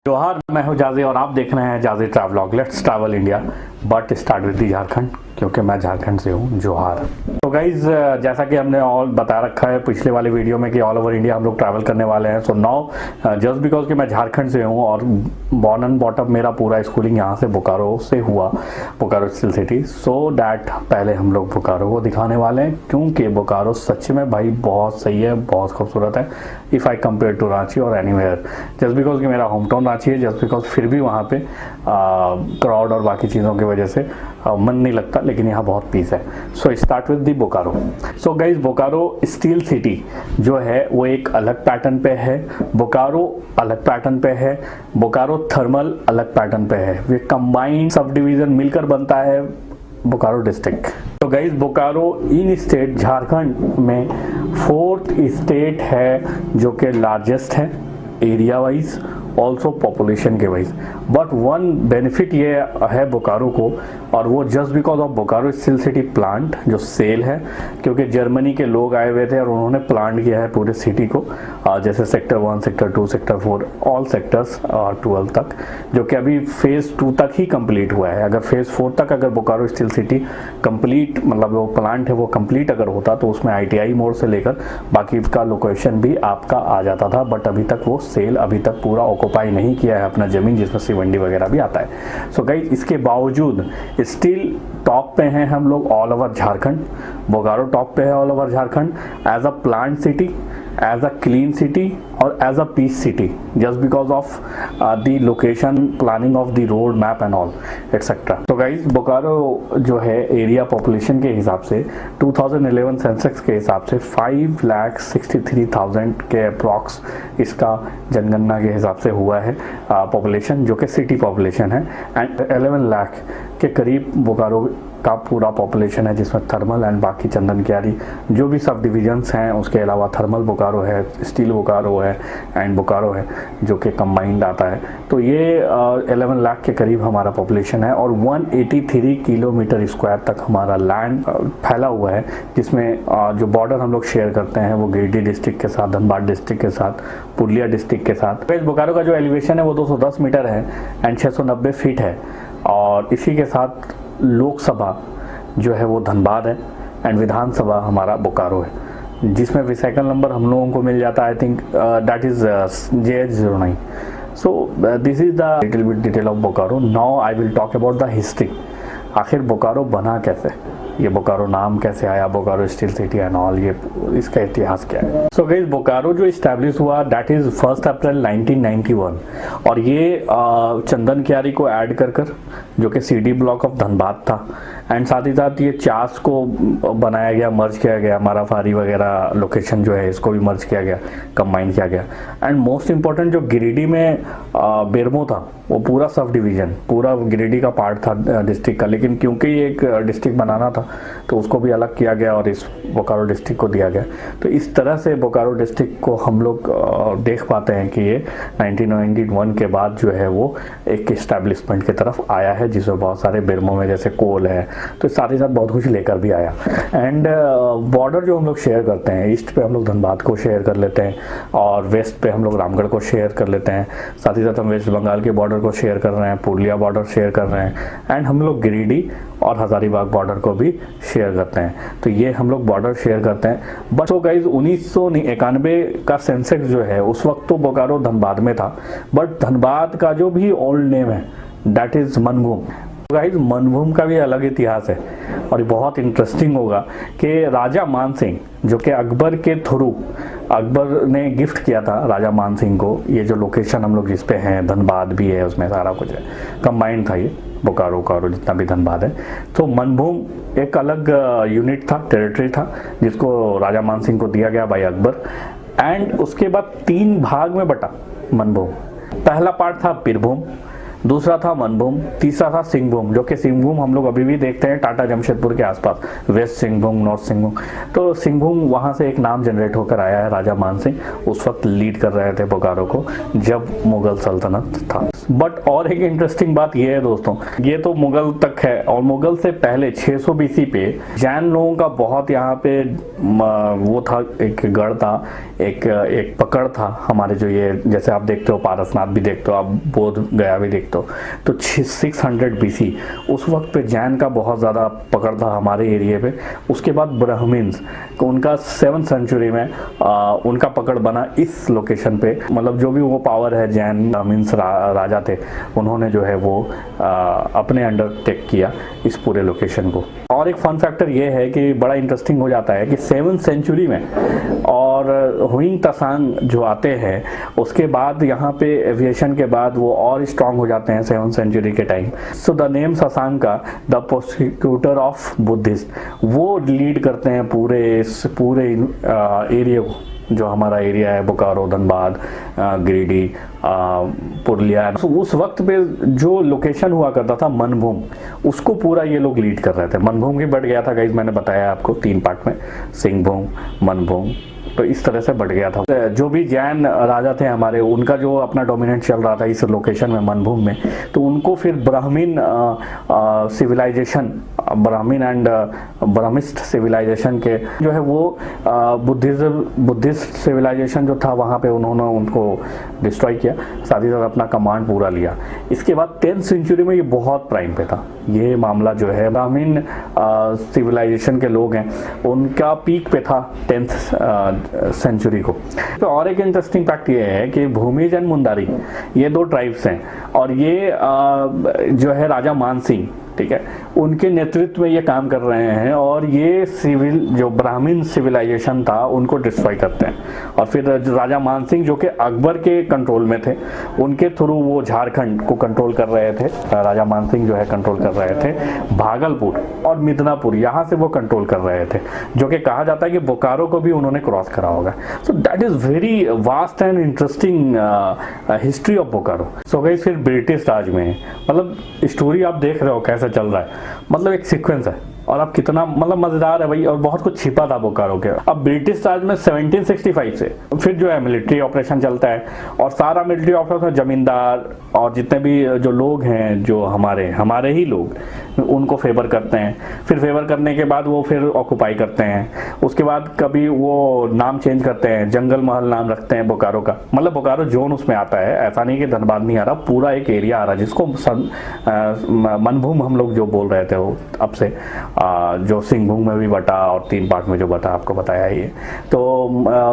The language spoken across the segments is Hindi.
जोहार, मैं हूं जाज़ी और आप देख रहे हैं Jazzy travelogue. Let's travel India but start with the Jharkhand, क्योंकि मैं झारखंड से हूं। जोहार। तो गाइज, जैसा कि हमने ऑल बता रखा है पिछले वाले वीडियो में कि ऑल ओवर इंडिया हम लोग ट्रैवल करने वाले हैं। सो नाउ जस्ट बिकॉज कि मैं झारखंड से हूं और बॉर्न एंड बॉटअप मेरा पूरा स्कूलिंग यहाँ से बोकारो से हुआ, Bokaro steel city. So that पहले हम लोग बोकारो को दिखाने वाले हैं, क्योंकि बोकारो सच में भाई बहुत सही है, बहुत खूबसूरत है if I compare to Ranchi और एनीवेयर। जस्ट बिकॉज कि मेरा होम टाउन रांची है, जस्ट बिकॉज फिर भी वहाँ पे क्राउड और बाकी चीज़ों की वजह से मन नहीं लगता, लेकिन यहाँ बहुत पीस है। So start with the Bokaro. So guys, Bokaro steel city जो है वो एक अलग पैटर्न पे है, बोकारो अलग पैटर्न पे है, बोकारो थर्मल अलग पैटर्न पे है। वे कंबाइंड सब डिवीजन मिलकर बनता है बोकारो डिस्ट्रिक्ट। तो गाइज, बोकारो इन स्टेट झारखंड में 4th स्टेट है जो कि लार्जेस्ट है एरिया वाइज, ऑल्सो पॉपुलेशन के वाइज। बट वन बेनिफिट ये है बोकारो को, और वो just because of Bokaro steel city plant जो सेल है, क्योंकि जर्मनी के लोग आए हुए थे और उन्होंने प्लांट किया है पूरे सिटी को, जैसे sector 1, sector 2, sector 4, all sectors 12 तक, जो कि अभी फेज़ 2 तक ही कंप्लीट हुआ है। अगर फेज़ 4 तक अगर बोकारो स्टील सिटी कंप्लीट, मतलब वो प्लांट है वो कंप्लीट अगर होता तो उसमें ITI मोड़ से लेकर बाकी का लोकेशन भी आपका आ जाता था। बट अभी तक वो सेल अभी तक पूरा ऑक्यूपाई नहीं किया है अपना ज़मीन, जिसमें सिवंडी वगैरह भी आता है। सो गाइस, इसके बावजूद स्टिल टॉप पे हैं हम लोग all over Jharkhand. Bokaro top पे है all over Jharkhand as a plant city, as a clean city और as a peace city, just because of the location, planning of the road map and all etcetera. तो गाइज, बोकारो जो है एरिया पॉपुलेशन के हिसाब से 2011 सेंसेक्स के हिसाब से 5,63,000 के अप्रॉक्स इसका जनगणना के हिसाब से हुआ है पॉपुलेशन, जो कि सिटी पॉपुलेशन है। एंड 11 लाख के करीब बोकारो का पूरा पॉपुलेशन है, जिसमें थर्मल एंड बाकी चंदन क्यारी जो भी सब डिविजन्स हैं, उसके अलावा थर्मल बोकारो है, स्टील बोकारो है एंड बोकारो है जो कि कंबाइंड आता है। तो ये 11 लाख के करीब हमारा पॉपुलेशन है और 183 किलोमीटर स्क्वायर तक हमारा लैंड फैला हुआ है, जिसमें जो बॉर्डर हम लोग शेयर करते हैं वो गिरिडीह डिस्ट्रिक्ट के साथ, धनबाद डिस्ट्रिक्ट के साथ, पुरुलिया डिस्ट्रिक्ट के साथ। बोकारो का जो एलिवेशन है वो 210 मीटर है एंड 690 फीट है, और इसी के साथ लोकसभा जो है वो धनबाद है एंड विधानसभा हमारा बोकारो है, जिसमें विसाइकल नंबर हम लोगों को मिल जाता है, I think that is JH09। So this is the little bit detail of Bokaro. Now I will talk about the history. आखिर बोकारो बना कैसे, ये बोकारो नाम कैसे आया, Bokaro steel city and all, ये इसका इतिहास क्या है। सो गाइस, बोकारो जो इस्टेब्लिश हुआ दैट इज 1 अप्रैल 1991, और ये चंदन क्यारी को ऐड कर जो कि CD ब्लॉक ऑफ धनबाद था, एंड साथ ही साथ ये चास को बनाया गया, मर्ज किया गया, माराफारी वगैरह लोकेशन जो है इसको भी मर्ज किया गया, कंबाइन किया गया। एंड मोस्ट इम्पॉर्टेंट जो गिरिडीह में बेरमो था वो पूरा सब डिवीजन, पूरा गिरिडीह का पार्ट था डिस्ट्रिक्ट का, लेकिन क्योंकि ये एक डिस्ट्रिक्ट बनाना था तो उसको भी अलग किया गया और इस बोकारो डिस्ट्रिक्ट को दिया गया। तो इस तरह से बोकारो डिस्ट्रिक्ट को हम लोग देख पाते हैं कि ये 1991 के बाद जो है वो एक इस्टेब्लिशमेंट की तरफ आया है, जिसमें बहुत सारे बेरमो में जैसे कोल है, तो साथ ही साथ बहुत कुछ लेकर भी आया। एंड बॉर्डर जो हम लोग शेयर करते हैं, ईस्ट पे हम लोग धनबाद को शेयर कर लेते हैं और वेस्ट पे हम लोग रामगढ़ को शेयर कर लेते हैं, साथ ही साथ हम वेस्ट बंगाल के बॉर्डर को शेयर कर रहे हैं, पुरुलिया बॉर्डर शेयर कर रहे हैं, एंड हम लोग गिरिडीह और हजारीबाग बॉर्डर को भी शेयर करते हैं। तो ये हम लोग बॉर्डर शेयर करते हैं। बट सो गाइज, 1991 का सेंसेक्स जो है उस वक्त तो बोकारो धनबाद में था, बट धनबाद का जो भी ओल्ड नेम है दैट इज मनभूम। गाइज, मनभूम का भी अलग इतिहास है और ये बहुत इंटरेस्टिंग होगा कि राजा मानसिंह जो कि अकबर के थ्रू, अकबर ने गिफ्ट किया था राजा मानसिंह को ये जो लोकेशन हम लोग जिस पे हैं, धनबाद भी है उसमें, सारा कुछ है, कंबाइंड था ये बोकारो कारो जितना भी धनबाद है। तो मनभूम एक अलग यूनिट था, टेरिटरी था, जिसको राजा मानसिंह को दिया गया बाय अकबर। एंड उसके बाद 3 भाग में बटा मनभूम। पहला पार्ट था बीरभूम, दूसरा था मनभूम, तीसरा था सिंहभूम, जो कि सिंहभूम हम लोग अभी भी देखते हैं टाटा जमशेदपुर के आसपास, वेस्ट सिंहभूम, नॉर्थ सिंहभूम। तो सिंहभूम वहाँ से एक नाम जनरेट होकर आया है, राजा मानसिंह उस वक्त लीड कर रहे थे बोकारो को जब मुगल सल्तनत था। बट और एक इंटरेस्टिंग बात यह है दोस्तों, ये तो मुगल तक है, और मुगल से पहले 600 बीसी पे जैन लोगों का बहुत यहाँ पे वो था, एक गढ़ था, एक पकड़ था हमारे, जो ये जैसे आप देखते हो पारसनाथ भी देखते हो, आप बोध गया भी देखते हो, तो 600 बीसी उस वक्त पे जैन का बहुत ज़्यादा पकड़ था हमारे एरिया पे। उसके बाद ब्राह्मण्स, उनका 7th सेंचुरी में उनका पकड़ बना इस लोकेशन पे, मतलब जो भी वो पावर है जैन ब्राह्मण्स राजा थे, उन्होंने जो है वो अपने अंडर टेक किया इस पूरे लोकेशन को। और एक फन फैक्टर ये है कि बड़ा इंटरेस्टिंग हो जाता है कि 7th सेंचुरी में और हुइंग तसांग जो आते हैं, उसके बाद यहाँ पे एविएशन के बाद वो और स्ट्रांग हो जाते हैं 7th सेंचुरी के टाइम। सो द नेम ससांग का द प्रोसिक्यूटर ऑफ बुद्धिस्ट, वो लीड करते हैं पूरे इस पूरे एरिया को, जो हमारा एरिया है बोकारो, धनबाद, गिरिडीह, पुरुलिया। तो उस वक्त पे जो लोकेशन हुआ करता था मनभूम, उसको पूरा ये लोग लीड कर रहे थे। मनभूम भी बढ़ गया था गाइज, मैंने बताया आपको 3 पार्ट में, सिंहभूम, मनभूम, तो इस तरह से बढ़ गया था। जो भी जैन राजा थे हमारे, उनका जो अपना डोमिनेंट चल रहा था इस लोकेशन में मनभूम में, तो उनको फिर Brahmin civilization, Brahmin and Brahmist civilization के जो है वो बुद्धिस्ट सिविलाइजेशन जो था वहाँ पे उन्होंने उनको डिस्ट्रॉय किया, साथ ही साथ अपना कमांड पूरा लिया। इसके बाद 10th सेंचुरी में ये बहुत प्राइम पे था ये मामला, जो है ब्राह्मीण सिविलाइजेशन के लोग हैं, उनका पीक पे था 10th सेंचुरी को। तो और एक इंटरेस्टिंग फैक्ट ये है कि भूमिज एंड मुंडारी, ये 2 ट्राइब्स हैं, और ये जो है राजा मान सिंह, ठीक है, उनके नेतृत्व में ये काम कर रहे हैं, और ये सिविल जो ब्राह्मीण सिविलाइजेशन था उनको डिस्ट्रॉय करते हैं। और फिर राजा मान सिंह जो कि अकबर के कंट्रोल में थे, उनके थ्रू वो झारखंड को कंट्रोल कर रहे थे। राजा मान सिंह जो है कंट्रोल कर रहे थे भागलपुर और मिदनापुर, यहाँ से वो कंट्रोल कर रहे थे, जो कि कहा जाता है कि बोकारो को भी उन्होंने क्रॉस करा होगा। So that is very vast and interesting history of Bokaro. So guys, फिर ब्रिटिश राज में, मतलब स्टोरी आप देख रहे हो कैसे चल रहा है, मतलब एक सीक्वेंस है, और अब कितना मतलब मजेदार है भाई, और बहुत कुछ छिपा था बोकारो के। अब ब्रिटिश राज में 1765 से फिर जो है मिलिट्री ऑपरेशन चलता है, और सारा मिलिट्री ऑपरेशन जमींदार और जितने भी जो लोग हैं, जो हमारे ही लोग, उनको फेवर करते हैं। फिर फेवर करने के बाद वो फिर ऑक्युपाई करते हैं। उसके बाद कभी वो नाम चेंज करते हैं, जंगल महल नाम रखते हैं बोकारो का, मतलब बोकारो जोन उसमें आता है, ऐसा नहीं कि धनबाद नहीं आ रहा, पूरा एक एरिया आ रहा है जिसको मनभूम हम लोग जो बोल रहे थे वो अब से जो सिंहभूम में भी बटा और 3 पार्ट में जो बटा, आपको बताया ही है। तो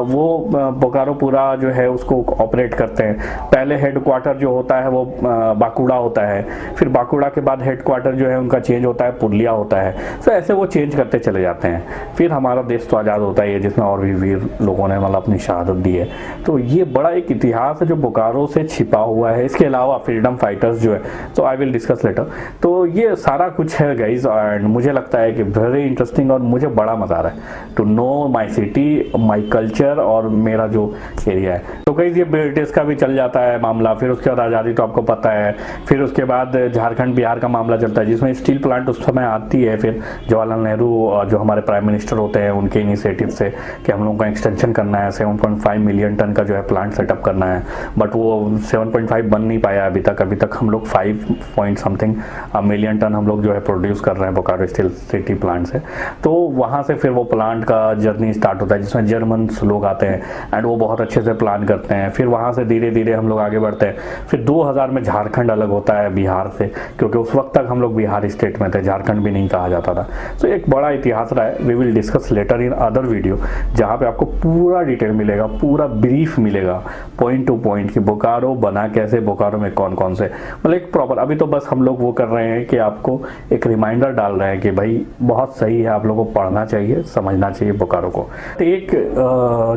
वो बोकारो पूरा जो है उसको ऑपरेट करते हैं। पहले हेडक्वार्टर जो होता है वो बाकुड़ा होता है, फिर बाकुड़ा के बाद हेडक्वार्टर जो है उनका चेंज होता है पुरुलिया होता है। तो ऐसे वो चेंज करते चले जाते हैं। फिर हमारा देश तो आज़ाद होता है, जिसमें और भी वीर लोगों ने मतलब अपनी शहादत दी है। तो ये बड़ा एक इतिहास है जो बोकारो से छिपा हुआ है। इसके अलावा फ्रीडम फाइटर्स जो है, तो आई विल डिस्कस लेटर। तो ये सारा कुछ है गाइज, एंड मुझे लगता है कि वेरी इंटरेस्टिंग, और मुझे बड़ा मजा आ रहा है to know my city, my culture और मेरा जो एरिया है। तो गाइज ये ब्रिटिश का भी चल जाता है मामला, फिर उसके बाद आज़ादी तो आपको पता है। फिर उसके बाद झारखंड बिहार का मामला चलता है, जिसमें स्टील प्लांट उस समय आती है। फिर जवाहरलाल नेहरू जो हमारे प्राइम मिनिस्टर होते हैं, उनके इनिशिएटिव से कि हम लोगों का एक्सटेंशन करना है, 7.5 मिलियन टन का जो है प्लांट सेटअप करना है। बट वो 7.5 बन नहीं पाया अभी तक हम लोग 5 पॉइंट समथिंग मिलियन टन हम लोग जो है प्रोड्यूस कर रहे हैं बोकारो स्टील सिटी प्लांट से। तो वहाँ से फिर वो प्लांट का जर्नी स्टार्ट होता है, जिसमें जर्मन लोग आते हैं एंड वो बहुत अच्छे से प्लान करते हैं। फिर वहाँ से धीरे धीरे हम लोग आगे बढ़ते हैं। फिर 2000 में झारखंड अलग होता है बिहार से, क्योंकि उस वक्त तक हम लोग बिहार स्टेट में थे, झारखंड भी नहीं कहा जाता था। तो एक बड़ा इतिहास रहा है। We will discuss later in other video, जहाँ पे आपको पूरा डिटेल मिलेगा, पूरा ब्रीफ मिलेगा, पॉइंट टू पॉइंट कि बोकारो बना कैसे, बोकारो में कौन कौन से, मतलब एक प्रॉपर। अभी तो बस हम लोग वो कर रहे हैं कि आपको एक रिमाइंडर डाल रहे हैं कि भाई बहुत सही है, आप लोगों को पढ़ना चाहिए, समझना चाहिए बोकारो को। तो एक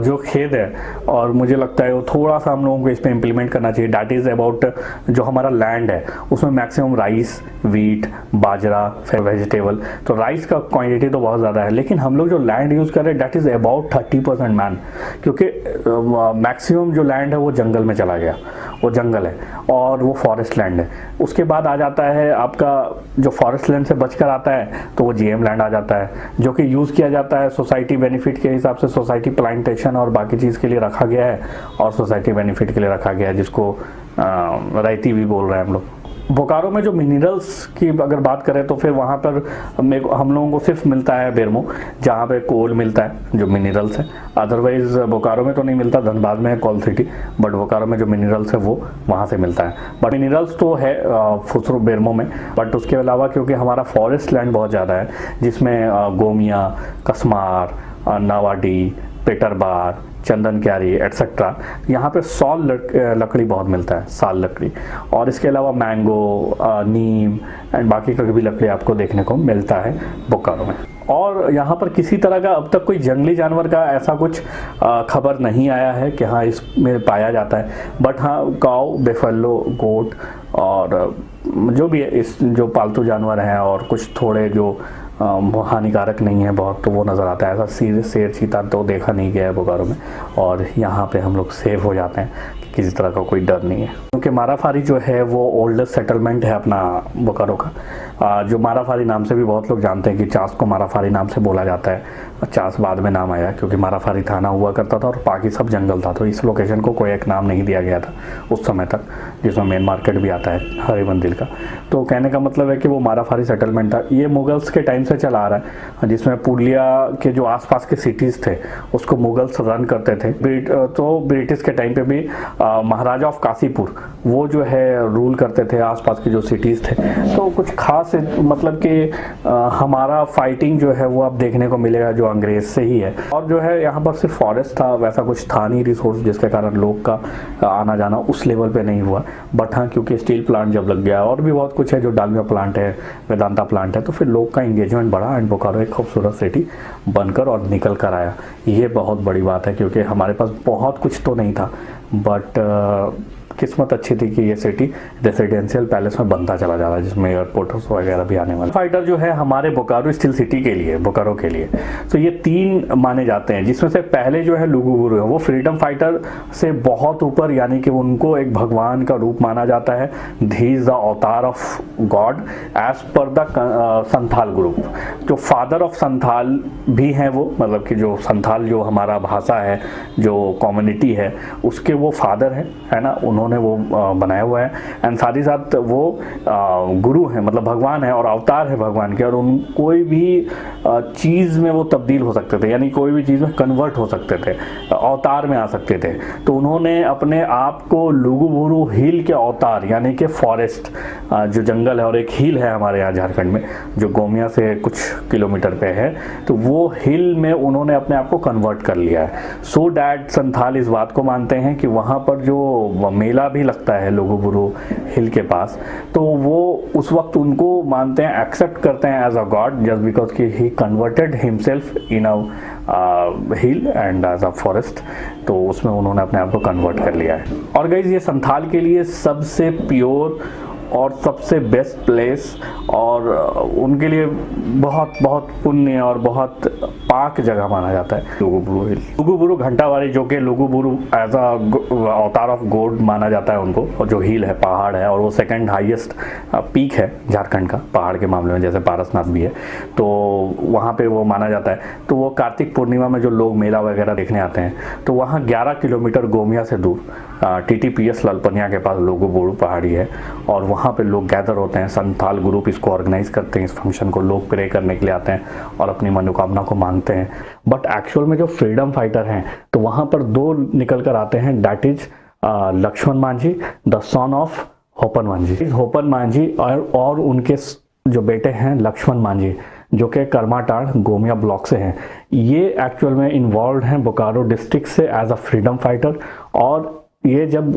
जो खेद है, और मुझे लगता है वो थोड़ा सा हम लोगों को इस पर इम्प्लीमेंट करना चाहिए, डैट इज़ अबाउट जो हमारा लैंड है, उसमें मैक्सिमम राइस, वीट, बाजरा, फिर वेजिटेबल। तो राइस का क्वांटिटी तो बहुत ज़्यादा है, लेकिन हम लोग जो लैंड यूज़ कर रहे हैं डैट इज़ अबाउट 30% मैन, क्योंकि मैक्सिमम जो लैंड है वो जंगल में चला गया। वो जंगल है और वो फॉरेस्ट लैंड है। उसके बाद आ जाता है आपका जो फॉरेस्ट लैंड से बचकर आता है तो वो जीएम लैंड आ जाता है, जो कि यूज़ किया जाता है सोसाइटी बेनिफिट के हिसाब से, सोसाइटी प्लांटेशन और बाकी चीज़ के लिए रखा गया है और सोसाइटी बेनिफिट के लिए रखा गया है, जिसको रैती भी बोल रहे हैं हम लोग। बोकारो में जो मिनरल्स की अगर बात करें तो फिर वहाँ पर हम लोगों को सिर्फ मिलता है बेरमो, जहाँ पे कोल मिलता है जो मिनरल्स है। अदरवाइज बोकारो में तो नहीं मिलता, धनबाद में है कोल सिटी, बट बोकारो में जो मिनरल्स है वो वहाँ से मिलता है। बट मिनरल्स तो है फुसरो बेरमो में, बट उसके अलावा क्योंकि हमारा फॉरेस्ट लैंड बहुत ज़्यादा है जिसमें गोमिया, कसमार, नावाडी, पेटरबार, चंदन क्यारी एट्सेट्रा, यहाँ पे साल लकड़ी बहुत मिलता है, साल लकड़ी। और इसके अलावा मैंगो, नीम एंड बाकी का भी लकड़ी आपको देखने को मिलता है बोकारो में। और यहाँ पर किसी तरह का अब तक कोई जंगली जानवर का ऐसा कुछ खबर नहीं आया है कि हाँ इसमें पाया जाता है। बट हाँ काऊ, बेफलो, गोट और जो भी है इस जो पालतू जानवर हैं और कुछ थोड़े जो हानिकारक नहीं है बहुत, तो वो नज़र आता है। ऐसा शेर चीता तो देखा नहीं गया है बोकारो में, और यहाँ पे हम लोग सेफ हो जाते हैं कि किसी तरह का कोई डर नहीं है। क्योंकि माराफारी जो है वो ओल्डेस्ट सेटलमेंट है अपना बोकारो का, जो माराफारी नाम से भी बहुत लोग जानते हैं कि चास को माराफारी नाम से बोला जाता है। चास बाद में नाम आया क्योंकि माराफारी थाना हुआ करता था और बाकी सब जंगल था, तो इस लोकेशन को कोई एक नाम नहीं दिया गया था उस समय तक, जिसमें मेन मार्केट भी आता है हरी मंदिर का। तो कहने का मतलब है कि वो माराफारी सेटलमेंट था। ये मुगल्स के टाइम से चला आ रहा है, जिसमें पुरलिया के जो आसपास के सिटीज़ थे उसको मुगल्स रन करते थे। तो ब्रिटिश के टाइम पे भी महाराजा ऑफ काशीपुर वो जो है रूल करते थे आसपास के जो सिटीज़ थे। तो कुछ खास मतलब कि हमारा फाइटिंग जो है वो अब देखने को मिलेगा जो अंग्रेज से ही है। और जो है यहाँ पर सिर्फ फॉरेस्ट था, वैसा कुछ था नहीं रिसोर्स, जिसके कारण लोग का आना जाना उस लेवल पे नहीं हुआ। बट हाँ क्योंकि स्टील प्लांट जब लग गया और भी बहुत कुछ है, जो डालमिया प्लांट है, वेदांता प्लांट है, तो फिर लोग का इंगेजमेंट बढ़ा एंड बोकारो एक खूबसूरत सिटी बनकर और निकल कर आया। ये बहुत बड़ी बात है क्योंकि हमारे पास बहुत कुछ तो नहीं था, बट किस्मत अच्छी थी कि ये सिटी रेसिडेंशियल पैलेस में बनता चला जा रहा है, जिसमें एयरपोर्ट वगैरह भी आने वाला। फाइटर जो है हमारे बोकारो स्टील सिटी के लिए, बोकारो के लिए, तो ये 3 माने जाते हैं, जिसमें से पहले जो है लुगुबुरु है, वो फ्रीडम फाइटर से बहुत ऊपर, यानी कि उनको एक भगवान का रूप माना जाता है। He is the avatar of God as per the Santhal group. जो फादर ऑफ संथाल भी हैं वो, मतलब कि जो संथाल जो हमारा भाषा है, जो कम्युनिटी है, उसके वो फादर है ना, उन्होंने वो बनाया हुआ है। एंड साथ ही साथ वो गुरु है, मतलब भगवान है और अवतार है भगवान के, और उन कोई भी चीज़ में वो तब्दील हो सकते थे, यानी कोई भी चीज़ में कन्वर्ट हो सकते थे, अवतार में आ सकते थे। तो उन्होंने अपने आप को लुगुबुरु हिल के अवतार, यानी कि फॉरेस्ट जो जंगल है, और एक हिल है हमारे यहाँ झारखंड में जो गोमिया से कुछ किलोमीटर पे है, तो वो हिल में उन्होंने अपने आप को कन्वर्ट कर लिया है। सो डैट संथाल इस बात को मानते हैं कि वहाँ पर जो मेला भी लगता है लुगुबुरु हिल के पास, तो वो उस वक्त उनको मानते हैं, एक्सेप्ट करते हैं as a god, just because कि he converted himself in a hill and as a forest. तो उसमें उन्होंने अपने आप को कन्वर्ट कर लिया है। और गाइस ये संथाल के लिए सबसे प्योर और सबसे बेस्ट प्लेस, और उनके लिए बहुत बहुत पुण्य और बहुत पाक जगह माना जाता है लुगुबुरु हिल। लुगुबुरु घंटावारी, जो कि लुगुबुरु एज अ अवतार ऑफ गॉड माना जाता है उनको, और जो हिल है, पहाड़ है, और वो सेकंड हाईएस्ट पीक है झारखंड का पहाड़ के मामले में, जैसे पारसनाथ भी है, तो वहाँ पे वो माना जाता है। तो वो कार्तिक पूर्णिमा में जो लोग मेला वगैरह देखने आते हैं, तो वहाँ 11 किलोमीटर गोमिया से दूर TTPS ललपनिया के पास लुगुबुरु पहाड़ी है, और वहाँ पे लोग गैदर होते हैं। संथाल ग्रुप इसको ऑर्गेनाइज करते हैं, इस फंक्शन को लोग प्रे करने के लिए आते हैं और अपनी मनोकामना को मांगते हैं। बट एक्चुअल में जो फ्रीडम फाइटर हैं, तो वहाँ पर 2 निकल कर आते हैं, that is Lakshman Manjhi, the son of Hopan Manjhi. Hopan Manjhi और उनके जो बेटे हैं लक्ष्मण मांझी, जो कि कर्माटाड़ गोमिया ब्लॉक से हैं। ये एक्चुअल में इन्वॉल्व हैं बोकारो डिस्ट्रिक्ट से एज अ फ्रीडम फाइटर। और ये जब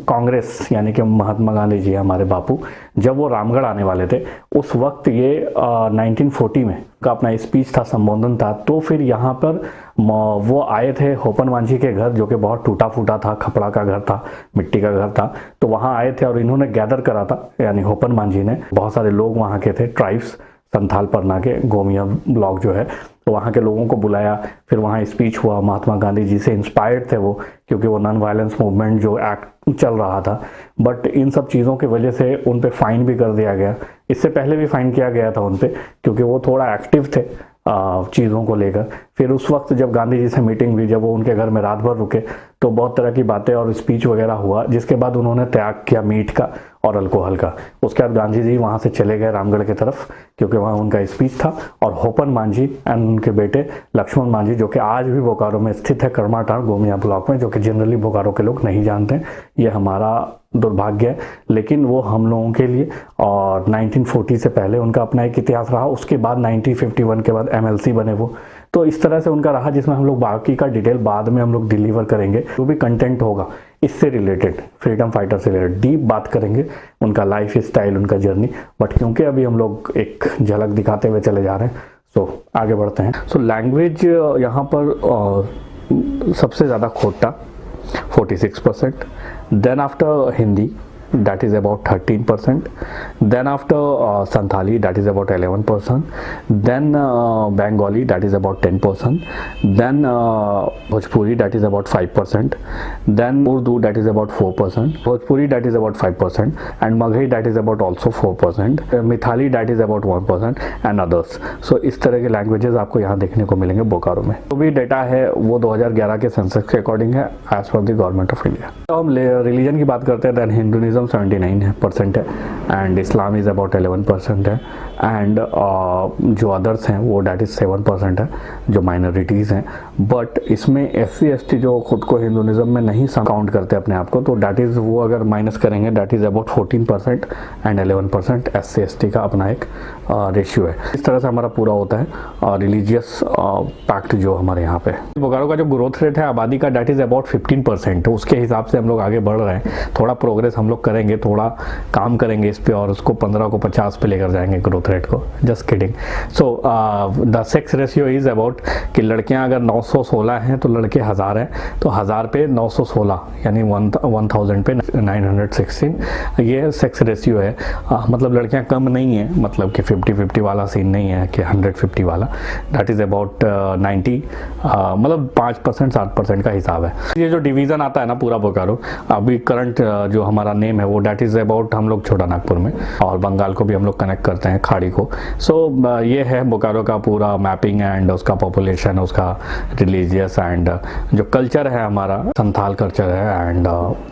कांग्रेस, यानी कि महात्मा गांधी जी हमारे बापू, जब वो रामगढ़ आने वाले थे, उस वक्त ये 1940 में का अपना स्पीच था, संबोधन था, तो फिर यहाँ पर वो आए थे होपन मांझी के घर, जो कि बहुत टूटा फूटा था, खपड़ा का घर था, मिट्टी का घर था। तो वहाँ आए थे और इन्होंने गैदर करा था, यानी होपन मांझी ने, बहुत सारे लोग वहाँ के थे, ट्राइब्स संथाल परना के, गोमिया ब्लॉक जो है, तो वहाँ के लोगों को बुलाया, फिर वहाँ स्पीच हुआ, महात्मा गांधी जी से इंस्पायर्ड थे वो, क्योंकि वो नॉन वायलेंस मूवमेंट जो एक्ट चल रहा था। बट इन सब चीज़ों की वजह से उन पे फाइन भी कर दिया गया। इससे पहले भी फाइन किया गया था उन पे, क्योंकि वो थोड़ा एक्टिव थे चीज़ों को लेकर। फिर उस वक्त जब गांधी जी से मीटिंग हुई, जब वो उनके घर में रात भर रुके, तो बहुत तरह की बातें और स्पीच वगैरह हुआ, जिसके बाद उन्होंने त्याग किया मीट का और अल्कोहल का। उसके बाद गांधी जी वहाँ से चले गए रामगढ़ की तरफ, क्योंकि वहाँ उनका स्पीच था। और होपन मांझी एंड उनके बेटे लक्ष्मण मांझी, जो कि आज भी बोकारो में स्थित है, कर्माटांड़ गोमिया ब्लॉक में, जो कि जनरली बोकारो के लोग नहीं जानते, ये हमारा दुर्भाग्य है, लेकिन वो हम लोगों के लिए। और 1940 से पहले उनका अपना एक इतिहास रहा। उसके बाद 1951 के बाद MLC बने वो। तो इस तरह से उनका रहा, जिसमें हम लोग बाकी का डिटेल बाद में हम लोग डिलीवर करेंगे। जो भी कंटेंट होगा इससे रिलेटेड, फ्रीडम फाइटर से रिलेटेड डीप बात करेंगे, उनका लाइफ स्टाइल, उनका जर्नी। बट क्योंकि अभी हम लोग एक झलक दिखाते हुए चले जा रहे हैं, सो आगे बढ़ते हैं। सो लैंग्वेज यहाँ पर सबसे ज़्यादा खोटा 46%, then after Hindi that is about 13%, then after Santhali that is about 11%, then Bengali that is about 10%, then Bhojpuri that is about 5%, then Urdu that is about 4%, Bhojpuri that is about 5%, and Maghai that is about also 4%, Mithali that is about 1%, and others. So इस तरह के लैंग्वेजेस आपको यहाँ देखने को मिलेंगे बोकारो में। जो भी डेटा है वो 2011 के सेंसस के अकॉर्डिंग है, as per the government of India. तो हम रिलीजन की बात करते हैं, देन हिंदुइज्म 79% है, एंड इस्लाम इज़ अबाउट 11% है, एंड जो अदर्स हैं वो डैट इज़ 7% है, जो माइनॉरिटीज़ हैं। बट इसमें SC ST जो खुद को हिंदुइज्म में नहीं काउंट करते अपने आप को, तो डैट इज़ वो अगर माइनस करेंगे that is about 14% and 11% SC ST का अपना एक रेशियो है। इस तरह से हमारा पूरा होता है रिलीजियस पैक्ट जो हमारे यहाँ पे। बोकारो का जो ग्रोथ रेट है आबादी का डैट इज़ अबाउट 15%, उसके हिसाब से हम लोग आगे बढ़ रहे हैं। थोड़ा प्रोग्रेस हम लोग करेंगे, थोड़ा काम करेंगे इस पे, और उसको 15 को 50 पे लेकर जाएंगे ग्रोथ रेट को। Just kidding. So the sex ratio is about कि लड़कियां अगर 916 हैं तो लड़के 1000 हैं, तो 1000 पे 916 यानी 1000 पे 916, ये सेक्स रेशियो है। मतलब लड़कियां कम नहीं है, मतलब कि 50-50 वाला सीन नहीं है कि 150 वाला। दैट इज़ अबाउट 90, मतलब 5% 7% का हिसाब है। ये जो डिवीज़न आता है ना पूरा बोकारो, अभी करंट जो हमारा नेम है वो डैट इज़ अबाउट हम लोग छोटा नागपुर में, और बंगाल को भी हम लोग कनेक्ट करते हैं, खाड़ी को। सो ये है बोकारो का पूरा मैपिंग एंड उसका पॉपुलेशन, उसका रिलीजियस एंड जो कल्चर है हमारा, संथाल कल्चर है एंड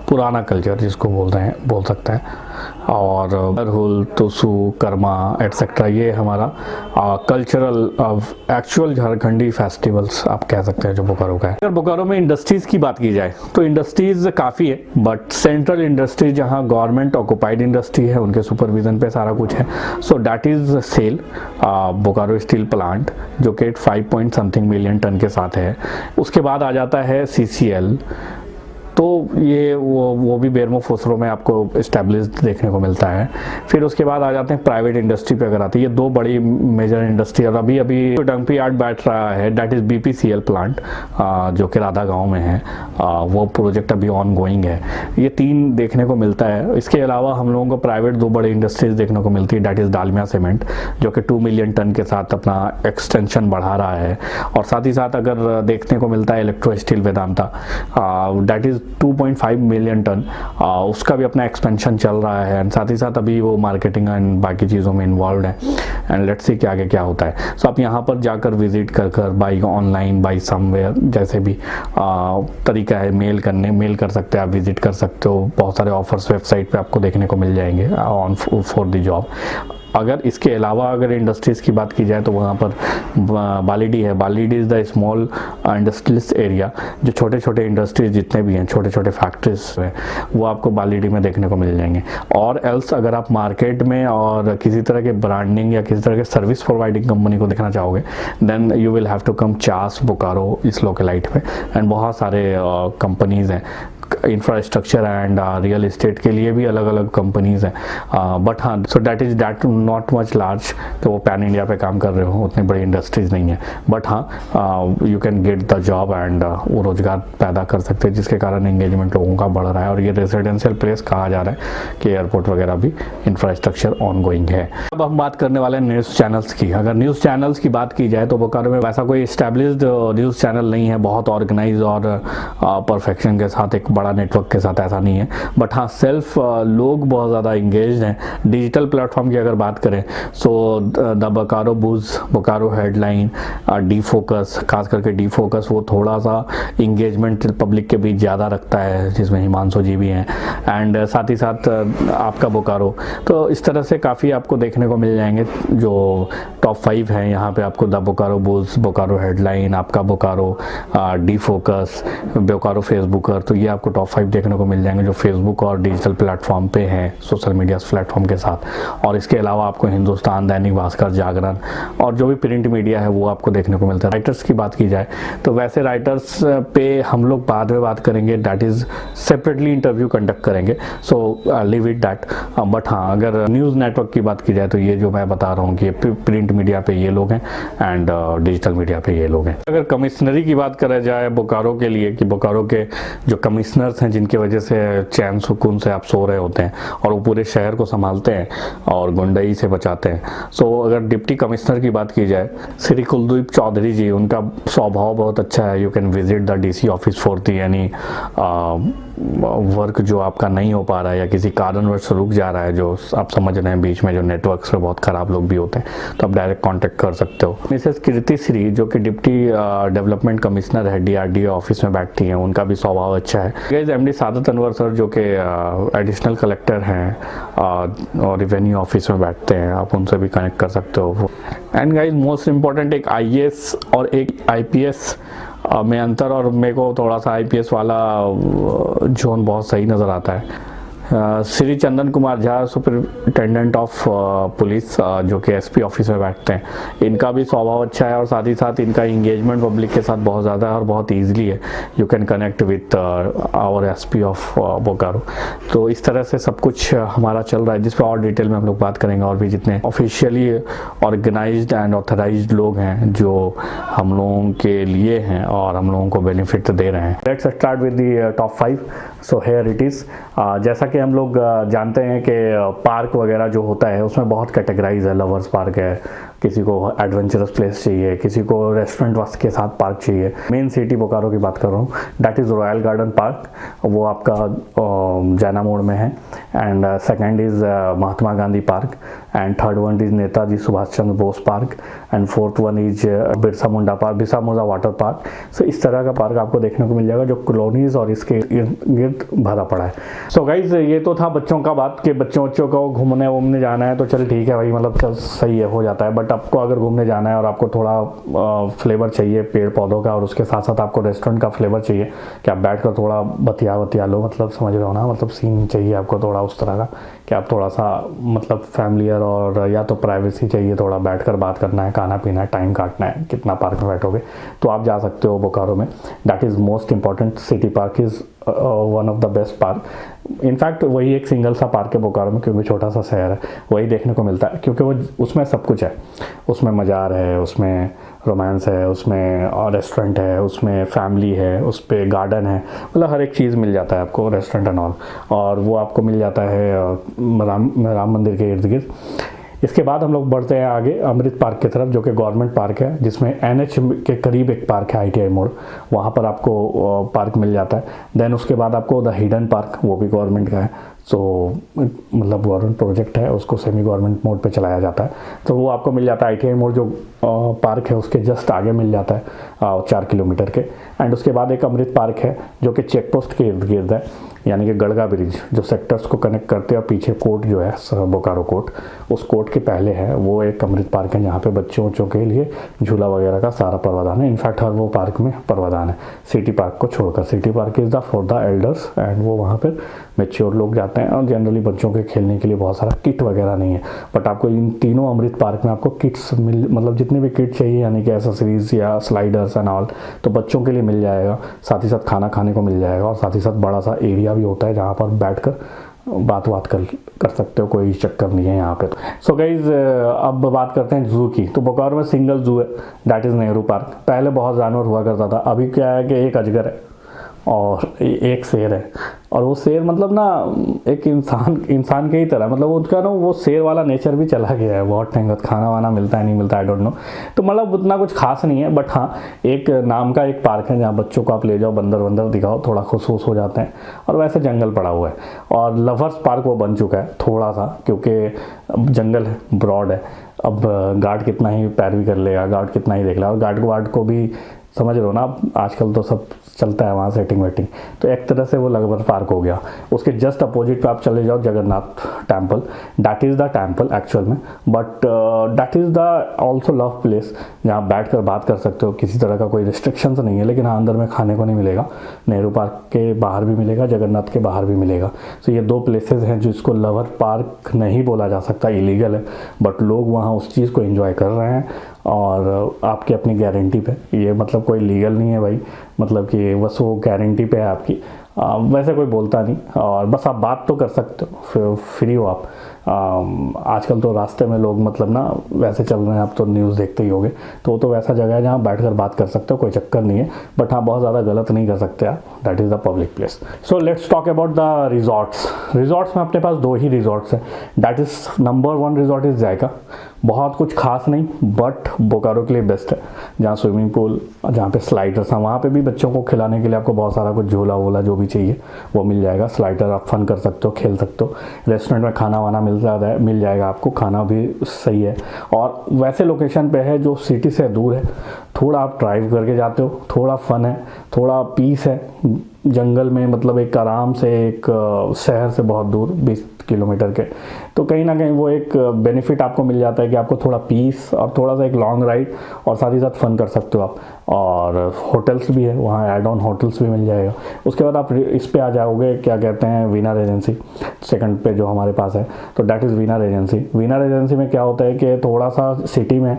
पुराना कल्चर जिसको बोल सकते हैं। और बरहुल, तुसु, कर्मा एटसेट्रा, ये हमारा कल्चरल एक्चुअल झारखंडी फेस्टिवल्स आप कह सकते हैं जो बोकारो का है। अगर बोकारो में इंडस्ट्रीज़ की बात की जाए तो इंडस्ट्रीज़ काफ़ी है, बट सेंट्रल इंडस्ट्री जहां गवर्नमेंट ऑक्युपाइड इंडस्ट्री है, उनके सुपरविजन पे सारा कुछ है। So that is SAIL Bokaro steel plant, जो कि 5 मिलियन टन के साथ है। उसके बाद आ जाता है CCL, तो ये वो भी बेरमो फुसरो में आपको इस्टेब्लिश्ड देखने को मिलता है। फिर उसके बाद आ जाते हैं प्राइवेट इंडस्ट्री पे। अगर आती है ये दो बड़ी मेजर इंडस्ट्री, और अभी डंपी यार्ड बैठ रहा है, दैट इज़ BPCL प्लांट, जो कि राधा गांव में है। वो प्रोजेक्ट अभी ऑन गोइंग है। ये 3 देखने को मिलता है। इसके अलावा हम लोगों को प्राइवेट 2 बड़ी इंडस्ट्रीज देखने को मिलती है, दैट इज़ डालमिया सीमेंट, जो कि 2 मिलियन टन के साथ अपना एक्सटेंशन बढ़ा रहा है। और साथ ही साथ अगर देखने को मिलता है electro steel Vedanta, that is 2.5 million ton, उसका भी अपना एक्सपेंशन चल रहा है। एंड साथ ही साथ अभी वो मार्केटिंग एंड बाकी चीज़ों में इन्वॉल्व है। एंड लेट्स सी कि आगे क्या होता है। सो आप यहाँ पर जाकर विजिट कर बाई ऑनलाइन, बाई समवेयर, जैसे भी तरीका है, मेल कर सकते हैं आप, विजिट कर सकते हो। बहुत सारे ऑफर्स वेबसाइट पे आपको देखने को मिल जाएंगे ऑन फॉर द जॉब। अगर इसके अलावा अगर इंडस्ट्रीज़ की बात की जाए तो वहाँ पर बालीडी है। Balidih is the small industrialist area, जो छोटे छोटे इंडस्ट्रीज जितने भी हैं, छोटे छोटे फैक्ट्रीज हैं, वो आपको बालीडी में देखने को मिल जाएंगे। और एल्स अगर आप मार्केट में और किसी तरह के ब्रांडिंग या किसी तरह के सर्विस प्रोवाइडिंग कंपनी को देखना चाहोगे, then you will have to come Chas Bokaro इस लोकेलाइट पे। एंड बहुत सारे कंपनीज़ हैं, इंफ्रास्ट्रक्चर एंड रियल इस्टेट के लिए भी अलग अलग कंपनीज हैं, बट हाँ so that not much large, तो वो पैन इंडिया पे काम कर रहे हो, उतनी बड़ी इंडस्ट्रीज नहीं है, बट हाँ you can get the job and वो रोजगार पैदा कर सकते हैं, जिसके कारण एंगेजमेंट लोगों का बढ़ रहा है। और ये रेजिडेंशियल प्लेस कहा जा रहा है कि एयरपोर्ट वगैरह भी इंफ्रास्ट्रक्चर ऑन गोइंग है। अब हम बात करने वाले हैं न्यूज़ चैनल्स की। अगर न्यूज़ चैनल्स की बात की जाए तो बोकारो में वैसा कोई एस्टैब्लिश्ड न्यूज़ चैनल नहीं है, बहुत ऑर्गेनाइज और परफेक्शन के साथ, एक बड़ा नेटवर्क के साथ ऐसा नहीं है, बट हाँ सेल्फ लोग बहुत ज़्यादा इंगेज हैं। डिजिटल प्लेटफॉर्म की अगर बात करें so the Bokaro बूज, Bokaro headline, D focus, खास करके डी फोकस वो थोड़ा सा इंगेजमेंट पब्लिक के बीच ज़्यादा रखता है, जिसमें हिमांशु जी भी हैं, एंड साथ ही साथ आपका बोकारो। तो इस तरह से काफ़ी आपको देखने को मिल जाएंगे जो टॉप 5 हैं यहाँ पे आपको, द बोकारो बूज, बोकारो हेडलाइन, आपका बोकारो, डी फोकस, बोकारो फेसबुकर। तो ये आपको टॉप 5 देखने को मिल जाएंगे जो फेसबुक और डिजिटल प्लेटफॉर्म पे हैं, सोशल मीडिया प्लेटफॉर्म के साथ। और इसके अलावा आपको हिंदुस्तान, दैनिक भास्कर, जागरण और जो भी प्रिंट मीडिया है वो आपको देखने को मिलता है। राइटर्स की बात की जाए तो वैसे राइटर्स पे हम लोग बाद में बात करेंगे, that is separately interview conduct करेंगे, so leave it that. But हाँ अगर न्यूज़ नेटवर्क की बात की जाए तो ये जो मैं बता रहा हूँ कि प्रिंट मीडिया पे ये लोग हैं एंड डिजिटल मीडिया पे ये लोग हैं। अगर कमिश्नरी की बात करा जाए बोकारो के लिए, कि बोकारो के जो कमिश्नर्स हैं जिनकी वजह से चैन सुकून से आप सो रहे होते हैं और वो पूरे शहर को संभालते हैं और गुंडई से बचाते हैं, सो अगर डिप्टी कमिश्नर की बात की जाए श्री कुलदीप चौधरी जी, उनका स्वभाव बहुत अच्छा है। You can visit the DC office for the यानी वर्क जो आपका नहीं हो पा रहा है या किसी कारणवश रुक जा रहा है, जो आप समझ रहे हैं बीच में जो नेटवर्क्स पे बहुत ख़राब लोग भी होते हैं, तो आप डायरेक्ट कांटेक्ट कर सकते हो। मिसेस कीर्ति श्री जो कि डिप्टी डेवलपमेंट कमिश्नर है DRDO ऑफिस में बैठती हैं, उनका भी स्वभाव अच्छा है। गाइस MD सादत अनवर सर जो कि एडिशनल कलेक्टर हैं और रेवेन्यू ऑफिस में बैठते हैं, आप उनसे भी कनेक्ट कर सकते हो। एंड गाइस मोस्ट इम्पॉर्टेंट, एक IAS और एक IPS में अंतर, और मेरे को थोड़ा सा IPS वाला जोन बहुत सही नज़र आता है। Shri Chandan Kumar Jha superintendent of police जो कि SP ऑफिस में बैठते हैं, इनका भी स्वभाव अच्छा है और साथ ही साथ इनका इंगेजमेंट पब्लिक के साथ बहुत ज़्यादा है और बहुत ईजिली है। You can connect with our SP of Bokaro. तो इस तरह से सब कुछ हमारा चल रहा है, जिस पर और डिटेल में हम लोग बात करेंगे, और भी जितने ऑफिशियली ऑर्गेनाइज्ड एंड ऑथराइज्ड लोग हैं जो हम लोगों के लिए हैं और हम लोगों को बेनिफिट दे रहे हैं। Let's start with the top 5। So here it is. जैसा कि हम लोग जानते हैं कि पार्क वगैरह जो होता है उसमें बहुत कैटेगराइज है। लवर्स पार्क है, किसी को एडवेंचरस प्लेस चाहिए, किसी को रेस्टोरेंट वास्ते के साथ पार्क चाहिए। मेन सिटी बोकारो की बात कर रहा हूँ, that is Royal Garden Park, वो आपका जैना मोड़ में है। And second is Mahatma Gandhi Park, and third one is Netaji Subhash Chandra Bose Park, and fourth one is Birsa Munda Park, Birsa Munda water park. So इस तरह का पार्क आपको देखने को मिल जाएगा जो कॉलोनीज और इसके इर्द गिर्द भरा पड़ा है। सो गाइज ये तो था बच्चों का बात कि बच्चों को घूमने वूमने जाना है तो चल ठीक है भाई, मतलब चल सही है, हो जाता है। बट आपको अगर घूमने जाना है और आपको थोड़ा फ्लेवर चाहिए पेड़ पौधों का, और उसके साथ साथ आपको रेस्टोरेंट का फ्लेवर चाहिए कि आप बैठ कर थोड़ा बतिया लो, मतलब समझ रहे हो ना, मतलब सीन चाहिए आपको थोड़ा उस तरह का कि आप थोड़ा सा मतलब फैमिलियर और या तो प्राइवेसी चाहिए, थोड़ा बैठकर बात करना है, खाना पीना है, टाइम काटना है, कितना पार्क में बैठोगे, तो आप जा सकते हो बोकारो में। That is most important. City park is one of the best park. In fact वही एक सिंगल सा पार्क है बोकारो में, क्योंकि छोटा सा शहर है, वही देखने को मिलता है, क्योंकि वो उसमें सब कुछ है। उसमें मज़ार है, उसमें रोमांस है, उसमें रेस्टोरेंट है, उसमें फैमिली है, उस पर गार्डन है, मतलब हर एक चीज़ मिल जाता है आपको, रेस्टोरेंट एंड ऑल। और वो आपको मिल जाता है राम मंदिर के इर्द गिर्द। इसके बाद हम लोग बढ़ते हैं आगे अमृत पार्क की तरफ, जो कि गवर्नमेंट पार्क है, जिसमें NH के करीब एक पार्क है ITI मोड़, वहाँ पर आपको पार्क मिल जाता है। देन उसके बाद आपको द हिडन पार्क, वो भी गवर्नमेंट का है, सो मतलब गवर्नमेंट प्रोजेक्ट है, उसको सेमी गवर्नमेंट मोड पे चलाया जाता है, तो वो आपको मिल जाता है ITI मोड़ जो पार्क है उसके जस्ट आगे मिल जाता है 4 किलोमीटर के। एंड उसके बाद एक अमृत पार्क है जो कि चेक पोस्ट के इर्द गिर्द है, यानी कि गड़गा ब्रिज जो सेक्टर्स को कनेक्ट करते हैं, और पीछे कोर्ट जो है बोकारो कोर्ट, उस कोर्ट के पहले है वो एक अमृत पार्क है जहाँ पे बच्चों के लिए झूला वगैरह का सारा प्रावधान है। इनफैक्ट हर वो पार्क में प्रावधान है सिटी पार्क को छोड़कर। City park is the for the elders and वो वहाँ पर मेच्योर लोग जाते हैं, और जनरली बच्चों के खेलने के लिए बहुत सारा किट वगैरह नहीं है। बट आपको इन तीनों अमृत पार्क में आपको किट्स मतलब जितने भी किट चाहिए, यानी कि एसेसरीज या स्लाइडर्स एंड ऑल, तो बच्चों के लिए मिल जाएगा। साथ ही साथ खाना खाने को मिल जाएगा, और साथ ही साथ बड़ा सा एरिया भी होता है जहाँ पर बैठकर बात कर सकते हो, कोई चक्कर नहीं है यहाँ पे। सो गाइज अब बात करते हैं जू की। तो बोकारो में सिंगल जू है, दैट इज़ नेहरू पार्क। पहले बहुत जानवर हुआ करता था, अभी क्या है कि एक अजगर है और एक शेर है, और वो शेर मतलब ना एक इंसान के ही तरह, मतलब उसका ना वो शेर वाला नेचर भी चला गया है। बहुत टाइम बाद खाना वाना मिलता है नहीं मिलता आई डोंट नो, तो मतलब उतना कुछ खास नहीं है। बट हाँ, एक नाम का एक पार्क है जहाँ बच्चों को आप ले जाओ, बंदर वंदर दिखाओ, थोड़ा खुश हो जाते हैं, और वैसे जंगल पड़ा हुआ है। और लवर्स पार्क वो बन चुका है थोड़ा सा, क्योंकि जंगल है, ब्रॉड है। अब गार्ड कितना ही पैरवी कर लेगा, गार्ड कितना ही देख लेगा, और गार्ड को भी समझ रहे हो ना, आजकल तो सब चलता है वहाँ सेटिंग वेटिंग, तो एक तरह से वो लगभग पार्क हो गया। उसके जस्ट अपोजिट पे आप चले जाओ Jagannath temple, that is the temple actual में, but that is the also love place जहाँ बैठ कर बात कर सकते हो, किसी तरह का कोई रिस्ट्रिक्शंस नहीं है। लेकिन हाँ, अंदर में खाने को नहीं मिलेगा, नेहरू पार्क के बाहर भी मिलेगा, जगन्नाथ के बाहर भी मिलेगा। तो ये दो प्लेसेस हैं जिसको लवर पार्क नहीं बोला जा सकता, इलीगल है, बट लोग वहाँ उस चीज़ को एंजॉय कर रहे हैं, और आपकी अपनी गारंटी पे। ये मतलब कोई लीगल नहीं है भाई, मतलब कि बस वो गारंटी पे है आपकी। वैसे कोई बोलता नहीं, और बस आप बात तो कर सकते हो, फ्री हो आप। आजकल तो रास्ते में लोग मतलब ना वैसे चल रहे हैं, आप तो न्यूज़ देखते ही होगे, तो वो तो वैसा जगह है जहाँ बैठकर बात कर सकते हो, कोई चक्कर नहीं है। बट हाँ, बहुत ज़्यादा गलत नहीं कर सकते आप, that is the public place. So let's talk about the resorts. Resorts में अपने पास दो ही रिजॉर्ट्स हैं, that is number 1 resort is Zaika. बहुत कुछ खास नहीं, बट बोकारो के लिए बेस्ट है, जहाँ स्विमिंग पूल, जहाँ पे स्लाइडर्स हैं, वहाँ पे भी बच्चों को खिलाने के लिए आपको बहुत सारा कुछ झूला वूला जो भी चाहिए वो मिल जाएगा। स्लाइडर आप फन कर सकते हो, खेल सकते हो। रेस्टोरेंट में खाना वाना मिल जाएगा आपको, खाना भी सही है। और वैसे लोकेशन पे है जो सिटी से दूर है, थोड़ा आप ड्राइव करके जाते हो, थोड़ा फन है, थोड़ा पीस है जंगल में, मतलब एक आराम से एक शहर से बहुत दूर 20 किलोमीटर के, तो कहीं ना कहीं वो एक बेनिफिट आपको मिल जाता है कि आपको थोड़ा पीस और थोड़ा सा एक लॉन्ग राइड, और साथ ही साथ फन कर सकते हो आप। और होटल्स भी है वहाँ, एड ऑन होटल्स भी मिल जाएगा। उसके बाद आप इस पे आ जाओगे, क्या कहते हैं, वीनर एजेंसी सेकंड पे जो हमारे पास है, तो that is winner agency. Winner agency में क्या होता है कि थोड़ा सा सिटी में,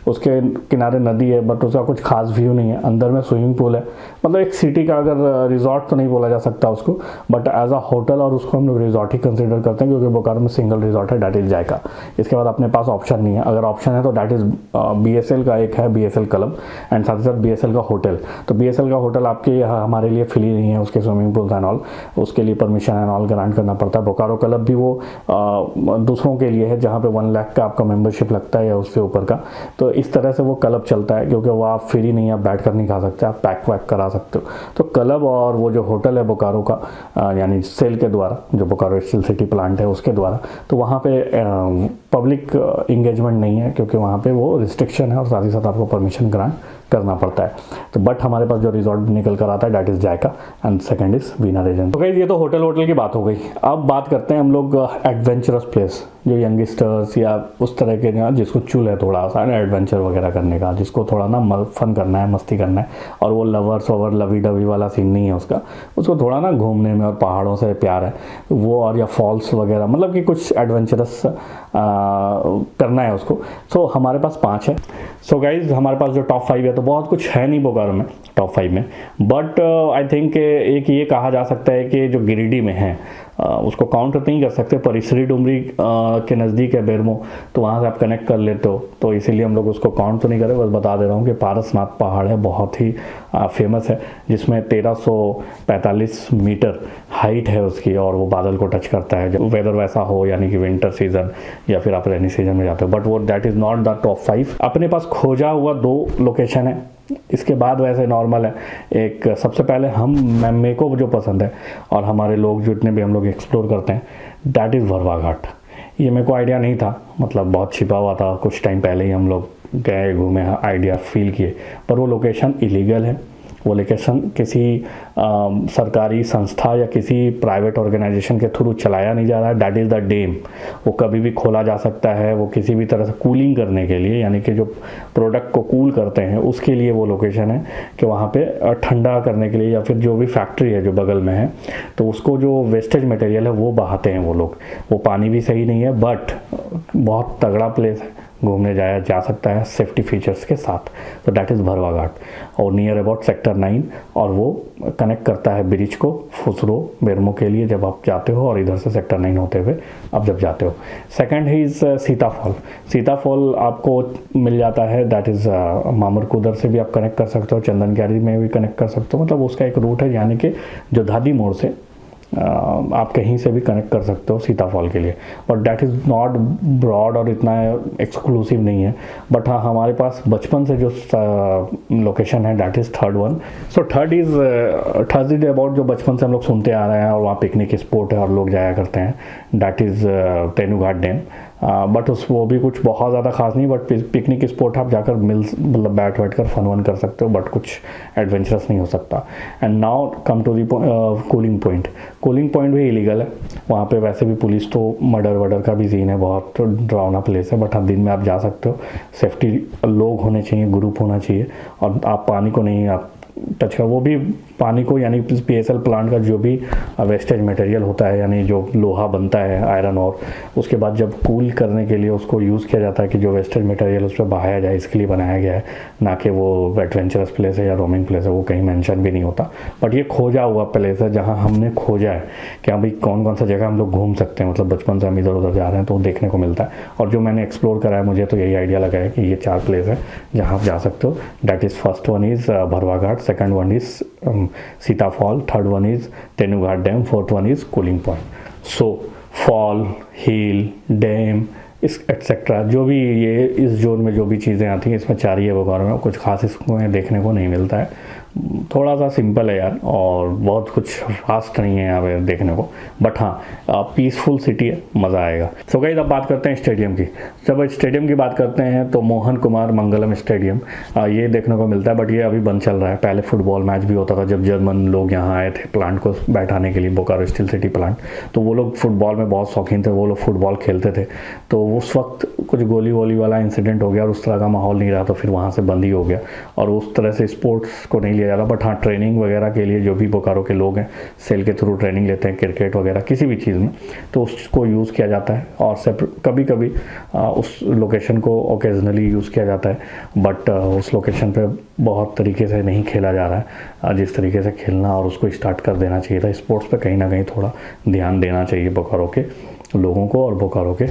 उसके किनारे नदी है, बट उसका कुछ खास व्यू नहीं है। अंदर में स्विमिंग पूल है, मतलब एक सिटी का अगर रिजॉर्ट तो नहीं बोला जा सकता उसको, बट एज अ होटल, और उसको हम लोग रिजॉर्ट ही कंसिडर करते हैं, क्योंकि बोकारो में सिंगल रिजॉर्ट है, डैट इज जायका। इसके बाद अपने पास ऑप्शन नहीं है, अगर ऑप्शन है तो डैट इज BSL का एक है, BSL क्लब, एंड साथ ही साथ BSL का होटल। तो BSL का होटल आपके यहाँ हमारे लिए फ्री नहीं है, उसके स्विमिंग पूल एंड ऑल, उसके लिए परमिशन एंड ऑल ग्रांट करना पड़ता है। बोकारो क्लब भी वो दूसरों के लिए है, जहाँ पे 1 लाख का आपका मेंबरशिप लगता है या उससे ऊपर का। तो इस तरह से वो क्लब चलता है, क्योंकि वो आप फ्री नहीं, आप बैठ कर नहीं खा सकते, आप पैक वैक करा सकते हो। तो क्लब और वो जो होटल है बोकारो का, यानी सेल के द्वारा, जो बोकारो स्टील सिटी प्लांट है उसके द्वारा, तो वहाँ पे पब्लिक इंगेजमेंट नहीं है, क्योंकि वहाँ पे वो रिस्ट्रिक्शन है, और साथ ही साथ आपको परमिशन ग्रांट करना पड़ता है। तो बट हमारे पास जो रिजॉर्ट निकल कर आता है that is Zaika, and second is winner agency. तो गाइस ये तो होटल की बात हो गई। अब बात करते हैं हम लोग एडवेंचरस प्लेस, जो यंगस्टर्स या उस तरह के ना, जिसको चूल है थोड़ा सा एडवेंचर वगैरह करने का, जिसको थोड़ा ना फन करना है, मस्ती करना है, और वो लवर्स ओवर लवी डवी वाला सीन नहीं है उसको थोड़ा ना घूमने में और पहाड़ों से प्यार है वो, और या फॉल्स वगैरह, मतलब कि कुछ एडवेंचरस करना है उसको। सो हमारे पास 5 है। सो गाइज हमारे पास जो टॉप 5 है, तो बहुत कुछ है नहीं बोकारो में टॉप 5 में, बट आई थिंक एक ये कहा जा सकता है कि जो गिरिडीह में है, उसको काउंट नहीं कर सकते, पर इसरी डुमरी के नज़दीक है बेरमो, तो वहाँ से आप कनेक्ट कर लेते हो, तो इसीलिए हम लोग उसको काउंट तो नहीं करें। बस बता दे रहा हूँ कि पारसनाथ पहाड़ है, बहुत ही फेमस है, जिसमें 1345 मीटर हाइट है उसकी, और वो बादल को टच करता है जब वेदर वैसा हो, यानी कि विंटर सीजन या फिर आप रेनी सीजन में जाते हो। बट वो that is not the top 5। अपने पास खोजा हुआ 2 लोकेशन है, इसके बाद वैसे नॉर्मल है। एक सबसे पहले मेरे को जो पसंद है, और हमारे लोग जितने भी हम लोग एक्सप्लोर करते हैं, दैट इज़ भरवा घाट। ये मेरे को आइडिया नहीं था, मतलब बहुत छिपा हुआ था, कुछ टाइम पहले ही हम लोग गए, घूमे, आइडिया फील किए, पर वो लोकेशन इलीगल है, वो लोकेशन किसी सरकारी संस्था या किसी प्राइवेट ऑर्गेनाइजेशन के थ्रू चलाया नहीं जा रहा है। That is the dam. वो कभी भी खोला जा सकता है। वो किसी भी तरह से कूलिंग करने के लिए, यानी कि जो प्रोडक्ट को कूल करते हैं उसके लिए वो लोकेशन है कि वहाँ पे ठंडा करने के लिए, या फिर जो भी फैक्ट्री है जो बगल में है तो उसको जो वेस्टेज मटेरियल है वो बहाते हैं वो लोग। वो पानी भी सही नहीं है, बट बहुत तगड़ा प्लेस है, घूमने जाया जा सकता है सेफ्टी फीचर्स के साथ। तो दैट इज़ भरवा घाट और नियर अबाउट सेक्टर 9, और वो कनेक्ट करता है ब्रिज को फुसरो बेरमो के लिए जब आप जाते हो, और इधर से सेक्टर 9 होते हुए आप जब जाते हो। Second is Sita fall. Sita fall आपको मिल जाता है, दैट इज़ मामरकुदर से भी आप कनेक्ट कर सकते हो, चंदनग्यारी में भी कनेक्ट कर सकते हो। मतलब उसका एक रूट है, यानी कि जो धादी मोड़ से आप कहीं से भी कनेक्ट कर सकते हो सीता फॉल के लिए। But that is not broad और इतना एक्सक्लूसिव नहीं है। बट हाँ, हमारे पास बचपन से जो लोकेशन है that is third one. So third is about जो बचपन से हम लोग सुनते आ रहे हैं और वहाँ पिकनिक स्पॉट है और लोग जाया करते हैं, that is Tenughat dam. But वो भी कुछ बहुत ज़्यादा खास नहीं, बट पिकनिक स्पॉट आप जाकर मतलब बैठ कर फन वन कर सकते हो, बट कुछ एडवेंचरस नहीं हो सकता। And now come to the cooling point. Cooling point भी इलीगल है वहाँ पे। वैसे भी पुलिस तो मर्डर वर्डर का भी सीन है, बहुत तो डरावना प्लेस है। बट हाँ, दिन में आप जा सकते हो। सेफ्टी लोग होने चाहिए, ग्रुप होना चाहिए, और आप पानी को नहीं आप टच कर, वो भी पानी को, यानी PSL प्लांट का जो भी वेस्टेज मटेरियल होता है, यानी जो लोहा बनता है आयरन, और उसके बाद जब कूल करने के लिए उसको यूज़ किया जाता है कि जो वेस्टेज मटेरियल उस पर बहाया जाए, इसके लिए बनाया गया है, ना कि वो एडवेंचरस प्लेस है या रोमिंग प्लेस है। वो कहीं मेंशन भी नहीं होता। बट ये खोजा हुआ प्लेस है जहाँ हमने खोजा है कि हाँ भाई कौन कौन सा जगह हम लोग घूम सकते हैं। मतलब बचपन से हम इधर उधर जा रहे हैं तो देखने को मिलता है, और जो मैंने एक्सप्लोर करा है मुझे तो यही आइडिया लगा है कि ये 4 प्लेस है जहाँ आप जा सकते हो। That is first one is Bharwa Ghat, second one is Sita fall, third one is Tenughat dam, fourth one is cooling point. So fall, hill, dam इस एक्सेट्रा जो भी ये इस जोन में जो भी चीज़ें आती हैं, इसमें 4 ही है बोकारो में। कुछ खास इसमें देखने को नहीं मिलता है। थोड़ा सा सिंपल है यार, और बहुत कुछ फास्ट नहीं है यहाँ पे देखने को। बट हाँ, पीसफुल सिटी है, मज़ा आएगा। सो गाइस, अब बात करते हैं स्टेडियम की। जब स्टेडियम की बात करते हैं तो मोहन कुमार मंगलम स्टेडियम ये देखने को मिलता है, बट ये अभी बंद चल रहा है। पहले फुटबॉल मैच भी होता था जब जर्मन लोग यहाँ आए थे प्लांट को बैठाने के लिए, बोकारो स्टील सिटी प्लांट। तो वो लोग फुटबॉल में बहुत शौकीन थे, वो लोग फुटबॉल खेलते थे। तो उस वक्त कुछ गोली वोली वाला इंसिडेंट हो गया और उस तरह का माहौल नहीं रहा, तो फिर वहाँ से बंद ही हो गया, और उस तरह से स्पोर्ट्स को नहीं लिया जाता। बट हाँ, ट्रेनिंग वगैरह के लिए जो भी बोकारो के लोग हैं सेल के थ्रू ट्रेनिंग लेते हैं, क्रिकेट वगैरह किसी भी चीज़ में, तो उसको यूज़ किया जाता है। और कभी कभी उस लोकेशन को ओकेजनली यूज़ किया जाता है, बट उस लोकेशन पे बहुत तरीके से नहीं खेला जा रहा है जिस तरीके से खेलना, और उसको स्टार्ट कर देना चाहिए था। स्पोर्ट्स पे कहीं ना कहीं थोड़ा ध्यान देना चाहिए बोकारो के लोगों को और बोकारो के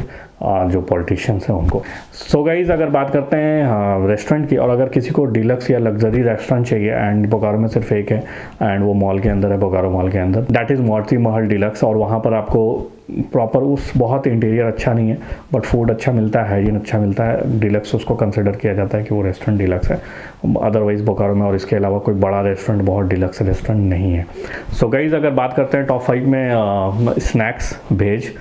जो पॉलिटिशियंस हैं उनको। सो गाइज, अगर बात करते हैं रेस्टोरेंट की, और अगर किसी को डिलक्स या लग्जरी रेस्टोरेंट चाहिए, एंड बोकारो में सिर्फ एक है, एंड वो मॉल के अंदर है, बोकारो मॉल के अंदर, that is Moti Mahal deluxe. और वहाँ पर आपको प्रॉपर उस बहुत इंटीरियर अच्छा नहीं है, बट फूड अच्छा मिलता है, हाइजीन अच्छा मिलता है। डिलक्स उसको कंसिडर किया जाता है कि वो रेस्टोरेंट डिलक्स है। अदरवाइज़ बोकारो में और इसके अलावा कोई बड़ा रेस्टोरेंट बहुत डिलक्स रेस्टोरेंट नहीं है। सो गाइज, अगर बात करते हैं टॉप 5 में स्नैक्स, भेज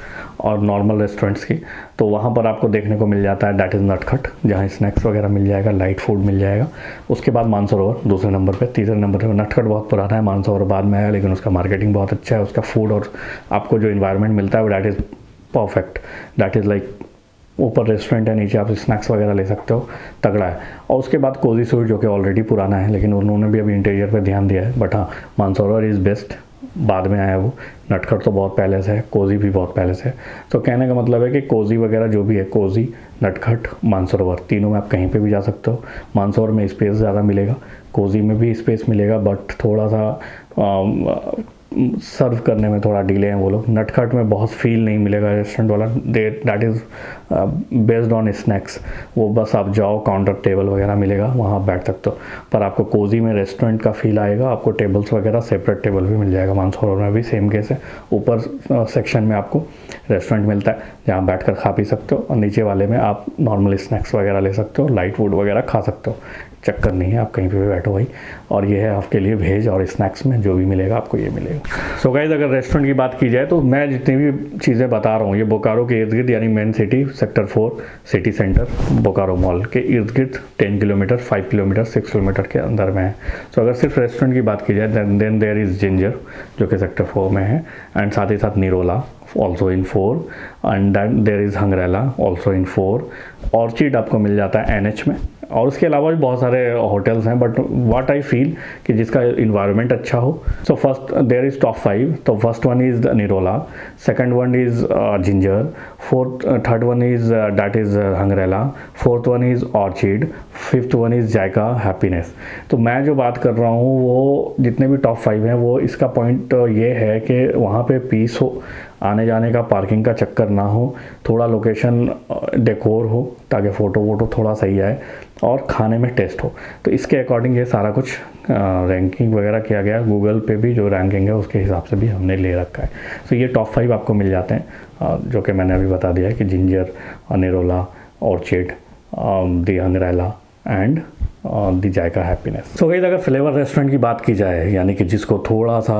और नॉर्मल रेस्टोरेंट्स की, तो वहाँ पर आपको देखने को मिल जाता है दैट इज़ नटखट, जहाँ स्नैक्स वगैरह मिल जाएगा, लाइट फूड मिल जाएगा। उसके बाद मानसरोवर दूसरे नंबर पे, तीसरे नंबर पे नटखट बहुत पुराना है, मानसरोवर बाद में आया, लेकिन उसका मार्केटिंग बहुत अच्छा है, उसका फूड और आपको जो इन्वायरमेंट मिलता है वो that is perfect. That is like ऊपर रेस्टोरेंट है, नीचे आप स्नैक्स वगैरह ले सकते हो, तगड़ा है। और उसके बाद कोजी स्वीट जो कि ऑलरेडी पुराना है, लेकिन उन्होंने भी अभी इंटीरियर पे ध्यान दिया है। बट हाँ, मानसरोवर इज़ बेस्ट, बाद में आया वो। नटखट तो बहुत पहले से है, कोजी भी बहुत पहले से है। तो कहने का मतलब है कि कोजी वगैरह जो भी है, कोजी, नटखट, मानसरोवर, तीनों में आप कहीं पे भी जा सकते हो। मानसरोवर में स्पेस ज़्यादा मिलेगा, कोजी में भी स्पेस मिलेगा, बट थोड़ा सा सर्व करने में थोड़ा डिले है वो लोग। नटखट में बहुत फील नहीं मिलेगा रेस्टोरेंट वाला, that is based on snacks. वो बस आप जाओ, काउंटर टेबल वगैरह मिलेगा, वहाँ आप बैठ सकते हो। पर आपको कोजी में रेस्टोरेंट का फील आएगा, आपको टेबल्स वगैरह सेपरेट टेबल भी मिल जाएगा। मानसरोवर में भी सेम केस है, ऊपर सेक्शन में आपको रेस्टोरेंट मिलता है जहाँ बैठ कर खा पी सकते हो, और नीचे वाले में आप नॉर्मल स्नैक्स वगैरह ले सकते हो, लाइट फूड वगैरह खा सकते हो। चक्कर नहीं है, आप कहीं पे भी बैठो भाई। और ये है आपके लिए वेज और स्नैक्स में जो भी मिलेगा आपको ये मिलेगा। सो गाइस अगर रेस्टोरेंट की बात की जाए तो मैं जितनी भी चीज़ें बता रहा हूँ ये बोकारो के इर्द गिर्द यानी main city sector 4 city centre Bokaro mall के इर्द गिर्द 10 किलोमीटर 5 किलोमीटर 6 किलोमीटर के अंदर में है। सो अगर सिर्फ रेस्टोरेंट की बात की जाए देन देयर इज़ जिंजर जो कि सेक्टर 4 में है, एंड साथ ही साथ Nirola also in 4, and then there is हंगरेला also in 4। Orchid आपको मिल जाता है NH में, और उसके अलावा भी बहुत सारे होटल्स हैं, बट व्हाट आई फील कि जिसका इन्वायरमेंट अच्छा हो। So first there is top 5, तो first one is Nirola, second one is Ginger, third one is that is Hungrella, fourth one is Orchid, fifth one is Zaika Happiness. तो मैं जो बात कर रहा हूँ वो जितने भी टॉप 5 हैं वो इसका पॉइंट ये है कि वहाँ पे पीस हो, आने जाने का पार्किंग का चक्कर ना हो, थोड़ा लोकेशन डेकोर हो ताकि फ़ोटो वोटो थोड़ा सही आए, और खाने में टेस्ट हो। तो इसके अकॉर्डिंग ये सारा कुछ रैंकिंग वगैरह किया गया, गूगल पे भी जो रैंकिंग है उसके हिसाब से भी हमने ले रखा है। तो ये टॉप 5 आपको मिल जाते हैं जो कि मैंने अभी बता दिया है कि Ginger, Nirola, Orchid, the Hungrella and the Zaika Happiness. So guys अगर फ्लेवर रेस्टोरेंट की बात की जाए यानी कि जिसको थोड़ा सा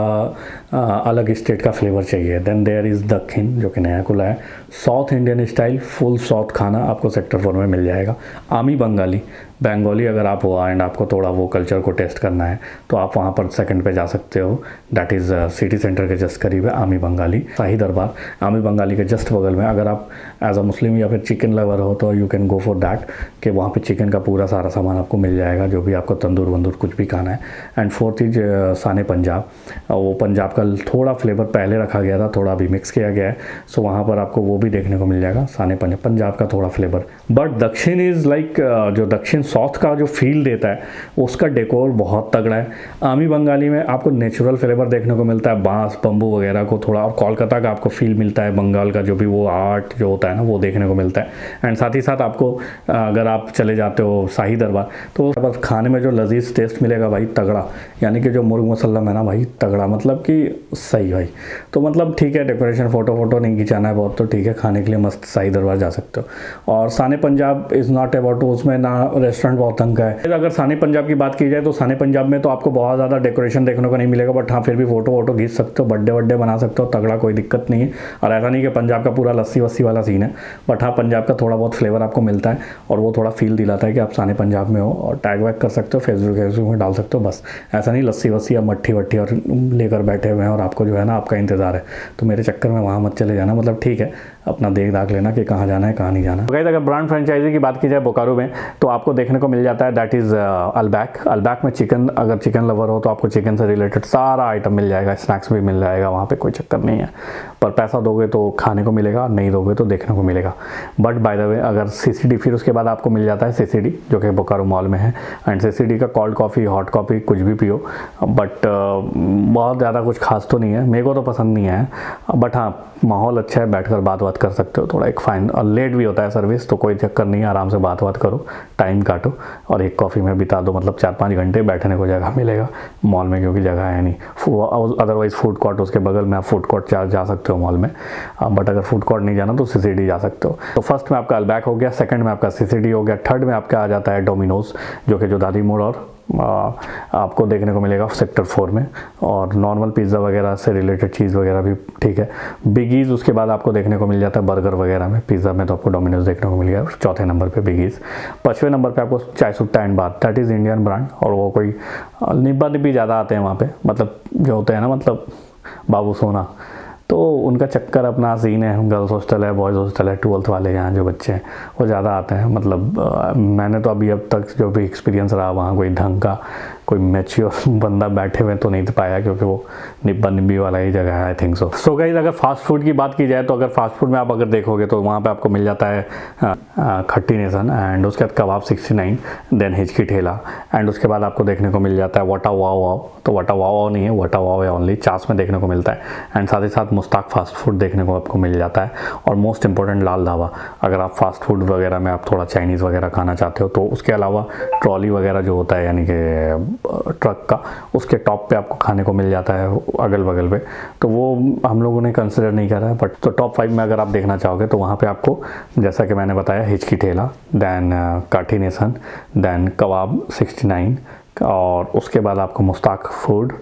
अलग स्टेट का फ्लेवर चाहिए, देन देयर इज़ दक्षिण जो कि नया खुला है, south Indian style full south खाना आपको सेक्टर 4 में मिल जाएगा। आमी बंगाली अगर आप हो एंड आपको थोड़ा वो कल्चर को टेस्ट करना है तो आप वहाँ पर सेकंड पे जा सकते हो, दैट इज़ सिटी सेंटर के जस्ट करीब है आमी बंगाली, शाही दरबार आमी बंगाली के जस्ट बगल में। अगर आप एज अ मुस्लिम या फिर चिकन लवर हो तो you can go for that कि वहाँ पे चिकन का पूरा सारा सामान आपको मिल जाएगा जो भी आपको तंदूर वंदूर कुछ भी खाना है। एंड फोर्थ इज साने पंजाब, वो पंजाब का थोड़ा फ्लेवर पहले रखा गया था, थोड़ा अभी मिक्स किया गया है, सो वहाँ पर आपको वो भी देखने को मिल जाएगा, साने पंजाब का थोड़ा फ्लेवर। बट दक्षिण इज़ लाइक जो दक्षिण साउथ का जो फील देता है उसका डेकोर बहुत तगड़ा है। आमी बंगाली में आपको नेचुरल फ्लेवर देखने को मिलता है, बांस बम्बू वगैरह को थोड़ा, और कोलकाता का आपको फील मिलता है, बंगाल का जो भी वो आर्ट जो होता है ना वो देखने को मिलता है। एंड साथ ही साथ आपको अगर आप चले जाते हो शाही दरबार तो बस खाने में जो लजीज टेस्ट मिलेगा भाई तगड़ा, यानी कि जो मुर्ग मुसल्लम है ना भाई तगड़ा, मतलब कि सही भाई। तो मतलब ठीक है, डेकोरेशन फोटो नहीं खिंचाना है बहुत तो ठीक है, खाने के लिए मस्त शाही दरबार जा सकते हो। और साने पंजाब इज़ नॉट अबाउट, उसमें ना रेस्टोरेंट बहुत तंग का है। अगर साने पंजाब की बात की जाए तो साने पंजाब में तो आपको बहुत ज़्यादा डेकोरेशन देखने को नहीं मिलेगा, बट हाँ फिर भी फोटो खींच सकते हो, बर्थडे बना सकते हो तगड़ा, कोई दिक्कत नहीं है। और ऐसा नहीं कि पंजाब का पूरा लस्सी वस्सी वाला सीन है, बट हाँ पंजाब का थोड़ा बहुत फ्लेवर आपको मिलता है और वो थोड़ा फील दिलाता है कि आप साने पंजाब में हो, और टैग वैग कर सकते हो, फेसबुक में डाल सकते हो। बस ऐसा नहीं लस्सी वस्सी या मट्ठी वट्ठी और लेकर बैठे हुए हैं और आपको जो है ना आपका इंतज़ार है, तो मेरे चक्कर में वहाँ मत चले जाना। मतलब ठीक है, अपना देख दाख लेना कि कहाँ जाना है कहाँ नहीं जाना। गाइस अगर ब्रांड फ्रेंचाइजी की बात की जाए बोकारो में तो आपको देखने को मिल जाता है दैट इज़ अलबैक में चिकन, अगर चिकन लवर हो तो आपको चिकन से रिलेटेड सारा आइटम मिल जाएगा, स्नैक्स भी मिल जाएगा, वहाँ पे कोई चक्कर नहीं है। पर पैसा दोगे तो खाने को मिलेगा, नहीं दोगे तो देखने को मिलेगा। बट बाय द वे अगर CCD, फिर उसके बाद आपको मिल जाता है CCD जो कि बोकारो मॉल में है। एंड CCD का कोल्ड कॉफ़ी, हॉट कॉफ़ी कुछ भी पियो, बट बहुत ज़्यादा कुछ खास तो नहीं है, मेरे को तो पसंद नहीं है, बट हाँ माहौल अच्छा है, बैठकर बात कर सकते हो, थोड़ा एक फाइन, और लेट भी होता है सर्विस तो कोई चक्कर नहीं है, आराम से बात करो, टाइम काटो और एक कॉफ़ी में बिता दो, मतलब 4-5 घंटे बैठने को जगह मिलेगा मॉल में क्योंकि जगह है नहीं। अदरवाइज़ फूड कोर्ट उसके बगल में, आप फूड कोर्ट जा सकते हो मॉल में, बट अगर फूड कोर्ट नहीं जाना तो CCD जा सकते हो। तो फर्स्ट में आपका अलबैक हो गया, सेकंड में आपका CCD हो गया, थर्ड में आपका आ जाता है डोमिनोज जो कि जो दादी मोड़ और आपको देखने को मिलेगा सेक्टर 4 में, और नॉर्मल पिज़्ज़ा वगैरह से रिलेटेड चीज़ वगैरह भी ठीक है। बिगीज़ उसके बाद आपको देखने को मिल जाता है बर्गर वगैरह में, पिज़्ज़ा में तो आपको डोमिनोज देखने को मिल गया, चौथे नंबर पे बिगीज़, 5वें नंबर पे आपको Chai Sutta and Bar, that is Indian brand, और वो कोई निब्बा निब्बी ज़्यादा आते हैं वहाँ पे, मतलब जो होते हैं ना, मतलब बाबू सोना, तो उनका चक्कर अपना सीन है, गर्ल्स हॉस्टल है, बॉयज़ हॉस्टल है, 12th वाले यहाँ जो बच्चे हैं वो ज़्यादा आते हैं। मतलब मैंने तो अभी अब तक जो भी एक्सपीरियंस रहा वहाँ कोई ढंग का कोई मैच्योर बंदा बैठे हुए तो नहीं पाया, क्योंकि वो निब्बा निब्बी वाला ही जगह है, I think so. So guys अगर फास्ट फूड की बात की जाए तो अगर फास्ट फूड में आप अगर देखोगे तो वहाँ पे आपको मिल जाता है खट्टी नेशन, एंड उसके बाद कबाब 69, देन हिचकी ठेला, एंड उसके बाद आपको देखने को मिल जाता है वटा वाव, तो वटा वाव नहीं है, वटा वाव है ओनली, चास में देखने को मिलता है। एंड साथ ही साथ मुस्ताक फास्ट फूड देखने को आपको मिल जाता है, और मोस्ट इंपॉर्टेंट लाल ढाबा, अगर आप फास्ट फूड वगैरह में आप थोड़ा चाइनीज़ वगैरह खाना चाहते हो तो उसके अलावा ट्रॉली वगैरह जो होता है, यानी कि ट्रक का, उसके टॉप पे आपको खाने को मिल जाता है अगल बगल पे, तो वो हम लोगों ने कंसिडर नहीं करा है। बट तो टॉप 5 में अगर आप देखना चाहोगे तो वहाँ पे आपको, जैसा कि मैंने बताया, हिचकी ठेला, दैन काठी नेसन, दैन कबाब 69, और उसके बाद आपको मुश्ताक फूड,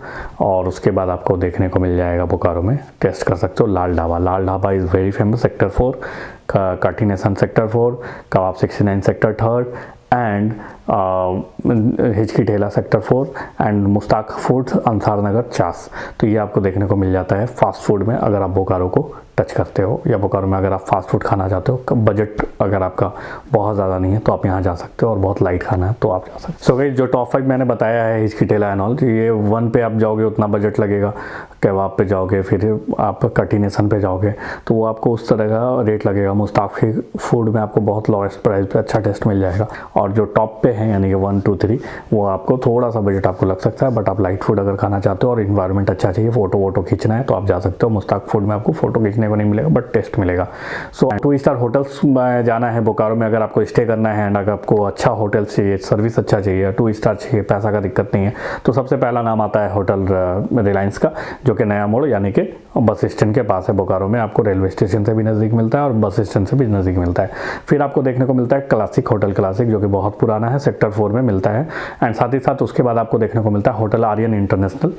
और उसके बाद आपको देखने को मिल जाएगा बोकारो में, टेस्ट कर सकते हो Lal Dhaba. Lal Dhaba is very famous, sector 4, Kathi nation sector 4, kebab 69 sector 3rd, and Hichki Thela sector 4, and Mushtaq foods Ansar Nagar 50। तो ये आपको देखने को मिल जाता है फास्ट फूड में, अगर आप बोकारो को टच करते हो, या बोकारो में अगर आप फास्ट फूड खाना चाहते हो, बजट अगर आपका बहुत ज़्यादा नहीं है तो आप यहाँ जा सकते हो, और बहुत लाइट खाना है तो आप जा सकते हो। सो गाइस, जो टॉप 5 मैंने बताया है हिचकी ठेला एंड ऑल, ये 1 पे आप जाओगे उतना बजट लगेगा, कबाब पे जाओगे, फिर आप काठी नेसन पे जाओगे तो वो आपको उस तरह का रेट लगेगा। मुश्ताक फूड में आपको बहुत लोएस्ट प्राइस पे अच्छा टेस्ट मिल जाएगा, और जो टॉप पे है यानी कि 1, 2, 3 वो आपको थोड़ा सा बजट आपको लग सकता है। बट आप लाइट फूड अगर खाना चाहते हो और इन्वायरमेंट अच्छा चाहिए, फोटो वोटो खींचना है, तो आप जा सकते हो। मुश्ताक फूड में आपको फोटो खींचने को नहीं मिलेगा बट टेस्ट मिलेगा। सो 2 स्टार होटल्स में जाना है बोकारो में, अगर आपको स्टे करना है एंड अगर आपको अच्छा होटल चाहिए, सर्विस अच्छा चाहिए, 2 स्टार चाहिए, पैसा का दिक्कत नहीं है, तो सबसे पहला नाम आता है होटल रिलायंस का, जो कि नया मोड़ यानी कि बस स्टैंड के पास है बोकारो में। आपको रेलवे स्टेशन से भी नज़दीक मिलता है और बस स्टैंड से भी नज़दीक मिलता है। फिर आपको देखने को मिलता है क्लासिक, होटल क्लासिक, जो कि बहुत पुराना है, सेक्टर 4 में मिलता है। एंड साथ ही साथ उसके बाद आपको देखने को मिलता है होटल आर्यन इंटरनेशनल,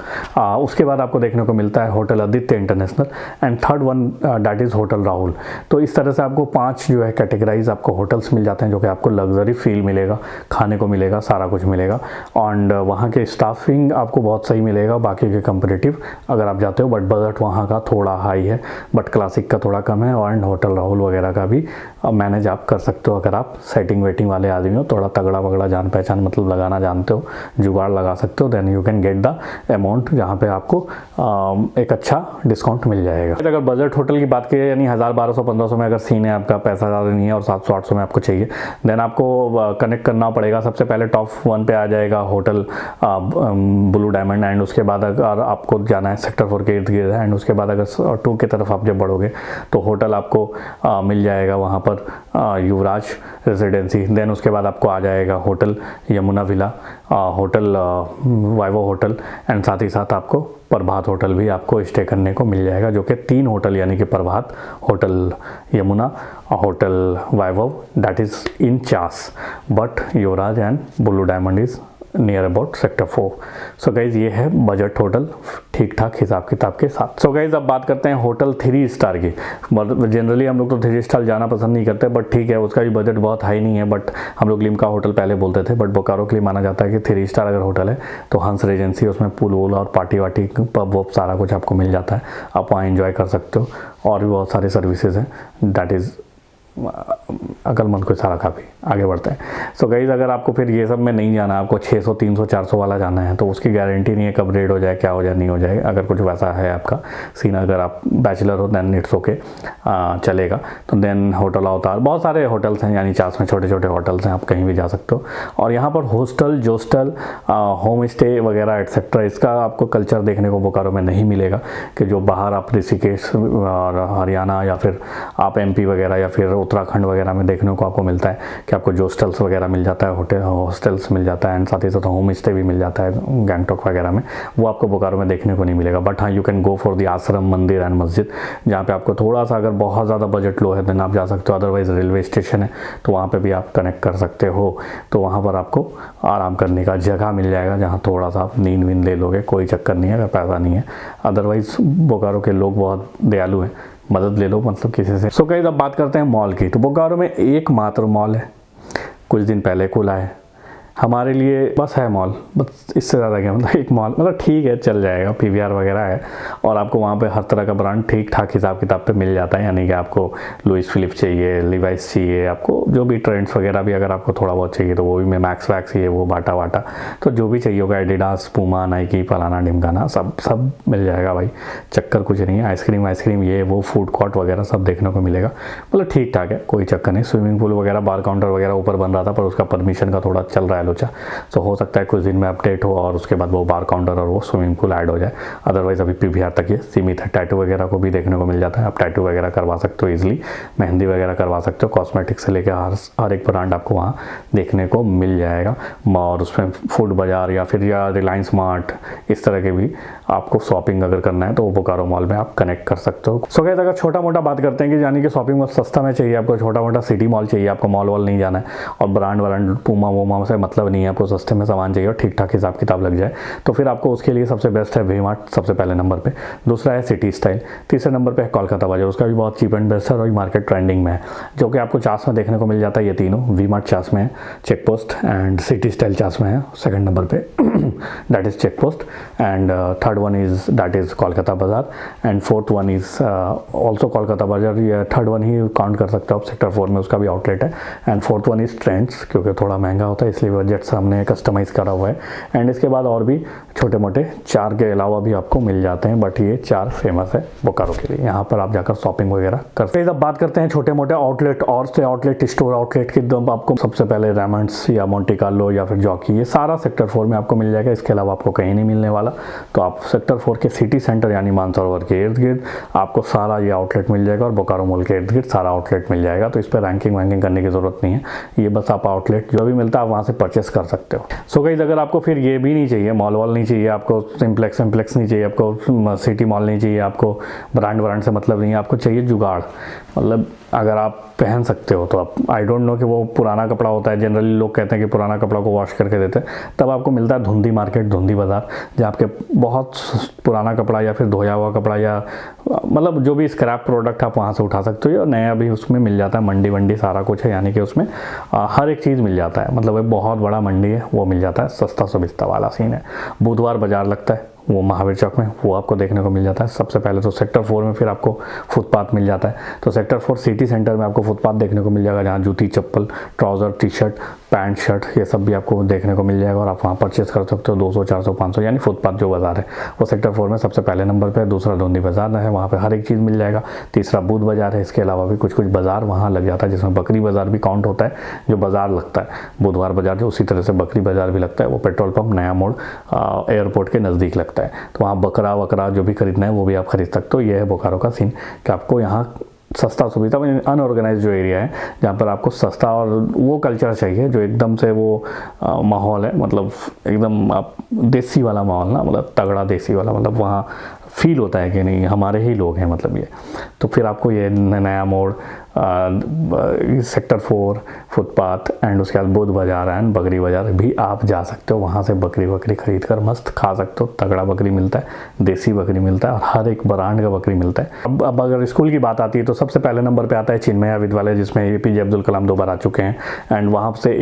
उसके बाद आपको देखने को मिलता है hotel Aditya international, and third one that is hotel Rahul. तो इस तरह से आपको 5 जो है कैटेगराइज आपको होटल्स मिल जाते हैं, जो कि आपको लग्जरी फील मिलेगा, खाने को मिलेगा, सारा कुछ मिलेगा, एंड वहाँ के स्टाफिंग आपको बहुत सही मिलेगा बाकी के कंपेरेटिव अगर आप जाते हो। बट बजट वहाँ का थोड़ा हाई है, बट क्लासिक का थोड़ा कम है, एंड होटल राहुल वगैरह का भी मैनेज आप कर सकते हो अगर आप सेटिंग वेटिंग वाले आदमी हो, थोड़ा तगड़ा वगड़ा जान पहचान मतलब लगाना जानते हो, जुगाड़ लगा सकते हो, then you can get the amount जहाँ पे आपको एक अच्छा डिस्काउंट मिल जाएगा। अगर बजट होटल की बात करें, यानी 1000, 1200, 1500 में अगर सीन है, आपका पैसा ज़्यादा नहीं है और 700, 800 में आपको चाहिए, देन आपको कनेक्ट करना पड़ेगा। सबसे पहले टॉप 1 पे आ जाएगा होटल ब्लू डायमंड, एंड उसके बाद अगर आपको जाना है सेक्टर 4 के इर्द गिर्द है, एंड उसके बाद अगर 2 की तरफ आप जब बढ़ोगे तो होटल आपको मिल जाएगा वहाँ पर युवराज रेजिडेंसी। देन उसके बाद आपको आ जाएगा hotel Yamuna villa, hotel vivo hotel, and साथ ही साथ आपको प्रभात होटल भी आपको स्टे करने को मिल जाएगा, जो कि 3 होटल यानी कि Prabhat, hotel Yamuna, hotel Vaibhav that is in Chas, but Yuvraj and Blue Diamond is near about sector 4। So guys, ये है बजट होटल ठीक ठाक हिसाब किताब के साथ। सो गाइज, अब बात करते हैं होटल 3 स्टार की। जनरली हम लोग तो 3 स्टार जाना पसंद नहीं करते, बट ठीक है, उसका भी बजट बहुत हाई नहीं है, बट हम लोग लिम्का होटल पहले बोलते थे, बट बोकारो के लिए माना जाता है कि 3 स्टार अगर होटल है तो हंस रेजेंसी, उसमें पूल वूल और पार्टी वार्टी पब वब सारा कुछ आपको मिल जाता है, आप वहाँ एंजॉय कर सकते हो, और भी बहुत सारे सर्विसेज हैं, दैट इज़ अकलमंद को सारा काफ़ी आगे बढ़ते हैं। सो गाइज, अगर आपको फिर ये सब में नहीं जाना, आपको 600, 300, 400 वाला जाना है, तो उसकी गारंटी नहीं है कब रेड हो जाए, क्या हो जाए, नहीं हो जाए। अगर कुछ वैसा है आपका सीन, अगर आप बैचलर हो देन इट्स ओके, चलेगा। तो देन होटल अवतार, बहुत सारे होटल्स हैं, यानी 4 में छोटे छोटे होटल्स हैं, आप कहीं भी जा सकते हो। और यहाँ पर हॉस्टल, जोस्टल, होम स्टे वगैरह एट्सेट्रा, इसका आपको कल्चर देखने को बोकारो में नहीं मिलेगा, कि जो बाहर आप ऋषिकेश और हरियाणा या फिर आप MP वगैरह या फिर उत्तराखंड वगैरह में देखने को आपको मिलता है कि आपको जोस्टल्स वगैरह मिल जाता है, होटल हॉस्टल्स मिल जाता है, एंड साथ ही साथ होम स्टे भी मिल जाता है गैंगटॉक वगैरह में। वो आपको बोकारो में देखने को नहीं मिलेगा। बट हाँ, you can go for the आश्रम, मंदिर एंड मस्जिद, जहाँ पे आपको थोड़ा सा अगर बहुत ज़्यादा बजट लो है देन आप जा सकते हो। अदरवाइज रेलवे स्टेशन है तो वहाँ पर भी आप कनेक्ट कर सकते हो, तो वहाँ पर आपको आराम करने का जगह मिल जाएगा, जहाँ थोड़ा सा आप नींद वींद ले लोगे, कोई चक्कर नहीं है अगर पैसा नहीं है। अदरवाइज बोकारो के लोग बहुत दयालु हैं, मदद ले लो मतलब किसी से। सो गाइस, अब बात करते हैं मॉल की। तो बोकारो में एकमात्र मॉल है, कुछ दिन पहले खुला है, हमारे लिए बस है मॉल, बस इससे ज़्यादा क्या, मतलब एक मॉल, मतलब ठीक है, चल जाएगा, PVR वगैरह है, और आपको वहाँ पे हर तरह का ब्रांड ठीक ठाक हिसाब किताब पे मिल जाता है। यानी कि आपको लुइस फिलिप चाहिए, लिवाइस चाहिए, आपको जो भी ट्रेंड्स वगैरह भी अगर आपको थोड़ा बहुत चाहिए तो वो भी, मैं मैक्स वैक्स चाहिए, वो बाटा वाटा, तो जो भी चाहिए होगा, एडिडास, पूमा, नाइकी, फलाना ढिमकाना, सब मिल जाएगा भाई, चक्कर कुछ नहीं है। आइसक्रीम ये वो फूड कोर्ट वगैरह सब देखने को मिलेगा, मतलब ठीक ठाक है, कोई चक्कर नहीं। स्विमिंग पूल वगैरह, बार काउंटर वगैरह ऊपर बन रहा था, पर उसका परमिशन का थोड़ा चल रहा है डायलोचा। तो हो सकता है कुछ दिन में अपडेट हो और उसके बाद वो बार काउंटर और वो स्विमिंग पूल ऐड हो जाए। अदरवाइज़ अभी PVR तक ये सीमित है। टैटू वगैरह को भी देखने को मिल जाता है, आप टैटू वगैरह करवा सकते हो ईजिली, मेहंदी वगैरह करवा सकते हो, कॉस्मेटिक से लेकर हर एक ब्रांड आपको वहाँ देखने को मिल जाएगा। और उसमें फूड बाज़ार या फिर रिलायंस मार्ट इस तरह के भी आपको शॉपिंग अगर करना है तो वो बोकारो मॉल में आप कनेक्ट कर सकते हो। सो गाइस, अगर छोटा मोटा बात करते हैं कि यानी कि शॉपिंग मॉल सस्ता में चाहिए आपको, छोटा मोटा सिटी मॉल चाहिए आपको, मॉल वॉल नहीं जाना है और ब्रांड पूमा वूमा से मतलब नहीं है, आपको सस्ते में सामान चाहिए और ठीक ठाक हिसाब किताब लग जाए, तो फिर आपको उसके लिए सबसे बेस्ट है वी-मार्ट सबसे पहले नंबर पे। दूसरा है सिटी स्टाइल, तीसरे नंबर पे है कोलकाता बाजार, उसका भी बहुत चीप एंड बेस्ट है और मार्केट ट्रेंडिंग में है, जो कि आपको चास में देखने को मिल जाता है। ये तीनों वी-मार्ट चास में है, check post and City Style Chas में है सेकंड नंबर पे that is check post, and third one is that is Kolkata Bazaar, and fourth one is also Kolkata Bazaar. ये थर्ड वन ही काउंट कर सकते हो आप, सेक्टर 4 में उसका भी आउटलेट है। And fourth one is trends, क्योंकि थोड़ा महंगा होता है इसलिए बजट से हमने कस्टमाइज करा हुआ है। एंड इसके बाद और भी छोटे मोटे 4 के अलावा भी आपको मिल जाते हैं, बट ये 4 फेमस है बोकारो के लिए, यहाँ पर आप जाकर शॉपिंग वगैरह कर सकते हैं। अब बात करते हैं छोटे मोटे आउटलेट और से आउटलेट स्टोर आउटलेट की, तो आपको सबसे पहले रेमंड्स या मोंटे कार्लो या फिर जॉकी, ये सारा सेक्टर 4 में आपको मिल जाएगा, इसके अलावा आपको कहीं नहीं मिलने वाला। तो आप सेक्टर 4 के सिटी सेंटर यानी मानसरोवर के इर्द गिर्द आपको सारा ये आउटलेट मिल जाएगा और बोकारो मॉल के इर्द गिर्द सारा आउटलेट मिल जाएगा। तो इस पर रैंकिंग वैंकिंग करने की जरूरत नहीं है, ये बस आप आउटलेट जो भी मिलता है आप वहाँ से परचेस कर सकते हो। सो गाइस, अगर आपको फिर ये भी नहीं चाहिए, मॉल वॉल नहीं चाहिए आपको, सिंप्लेक्स नहीं चाहिए आपको, सिटी मॉल नहीं चाहिए आपको, ब्रांड से मतलब नहीं है, आपको चाहिए जुगाड़, मतलब अगर आप पहन सकते हो तो आप, आई डोंट नो कि वो पुराना कपड़ा होता है, जनरली लोग कहते हैं कि पुराना कपड़ा को वॉश करके देते हैं, तब आपको मिलता है धुंधी मार्केट, धुंधी बाज़ार, जहाँ आपके बहुत पुराना कपड़ा या फिर धोया हुआ कपड़ा या मतलब जो भी स्क्रैप प्रोडक्ट आप वहाँ से उठा सकते हो, या नया भी उसमें मिल जाता है। मंडी वंडी सारा कुछ है, यानी कि उसमें हर एक चीज़ मिल जाता है, मतलब एक बहुत बड़ा मंडी है, वो मिल जाता है, सस्ता सुविस्ता वाला सीन है। बुधवार बाजार लगता है वो महावीर चौक में, वो आपको देखने को मिल जाता है सबसे पहले। तो सेक्टर 4 में फिर आपको फुटपाथ मिल जाता है, तो सेक्टर 4 सिटी सेंटर में आपको फुटपाथ देखने को मिल जाएगा, जहाँ जूती चप्पल trouser T shirt pant shirt ये सब भी आपको देखने को मिल जाएगा और आप वहाँ परचेस कर सकते हो। 200 400 500 यानी फुटपाथ जो बाज़ार है वो सेक्टर 4 में सबसे पहले नंबर पे है। दूसरा धुंधी बाज़ार है, वहाँ पे हर एक चीज़ मिल जाएगा। तीसरा बुध बाज़ार है, इसके अलावा भी कुछ बाज़ार वहाँ लग जाता है, जिसमें बकरी बाज़ार भी काउंट होता है, जो बाज़ार लगता है बुधवार बाज़ार, जो उसी तरह से बकरी बाज़ार भी लगता है, वो पेट्रोल पंप नया मोड़ एयरपोर्ट के नज़दीक लगता है। तो वहाँ बकरा वकरा जो भी खरीदना है वो भी आप खरीद सकते हो। ये है बोकारो का सीन कि आपको यहाँ सस्ता सुविधा, अनऑर्गेनाइज जो एरिया है जहाँ पर आपको सस्ता और वो कल्चर चाहिए जो एकदम से वो माहौल है, मतलब एकदम आप देसी वाला माहौल ना, मतलब तगड़ा देसी वाला, मतलब वहाँ फील होता है कि नहीं हमारे ही लोग हैं, मतलब ये। तो फिर आपको ये नया मोड़ सेक्टर 4 फुटपाथ एंड उसके बाद बुध बाज़ार एंड बकरी बाज़ार भी आप जा सकते हो, वहाँ से बकरी खरीद कर मस्त खा सकते हो। तगड़ा बकरी मिलता है, देसी बकरी मिलता है और हर एक ब्रांड का बकरी मिलता है। अब अगर स्कूल की बात आती है तो सबसे पहले नंबर पे आता है चिन्मया विद्यालय, जिसमें APJ अब्दुल कलाम 2 बार आ चुके हैं एंड वहाँ से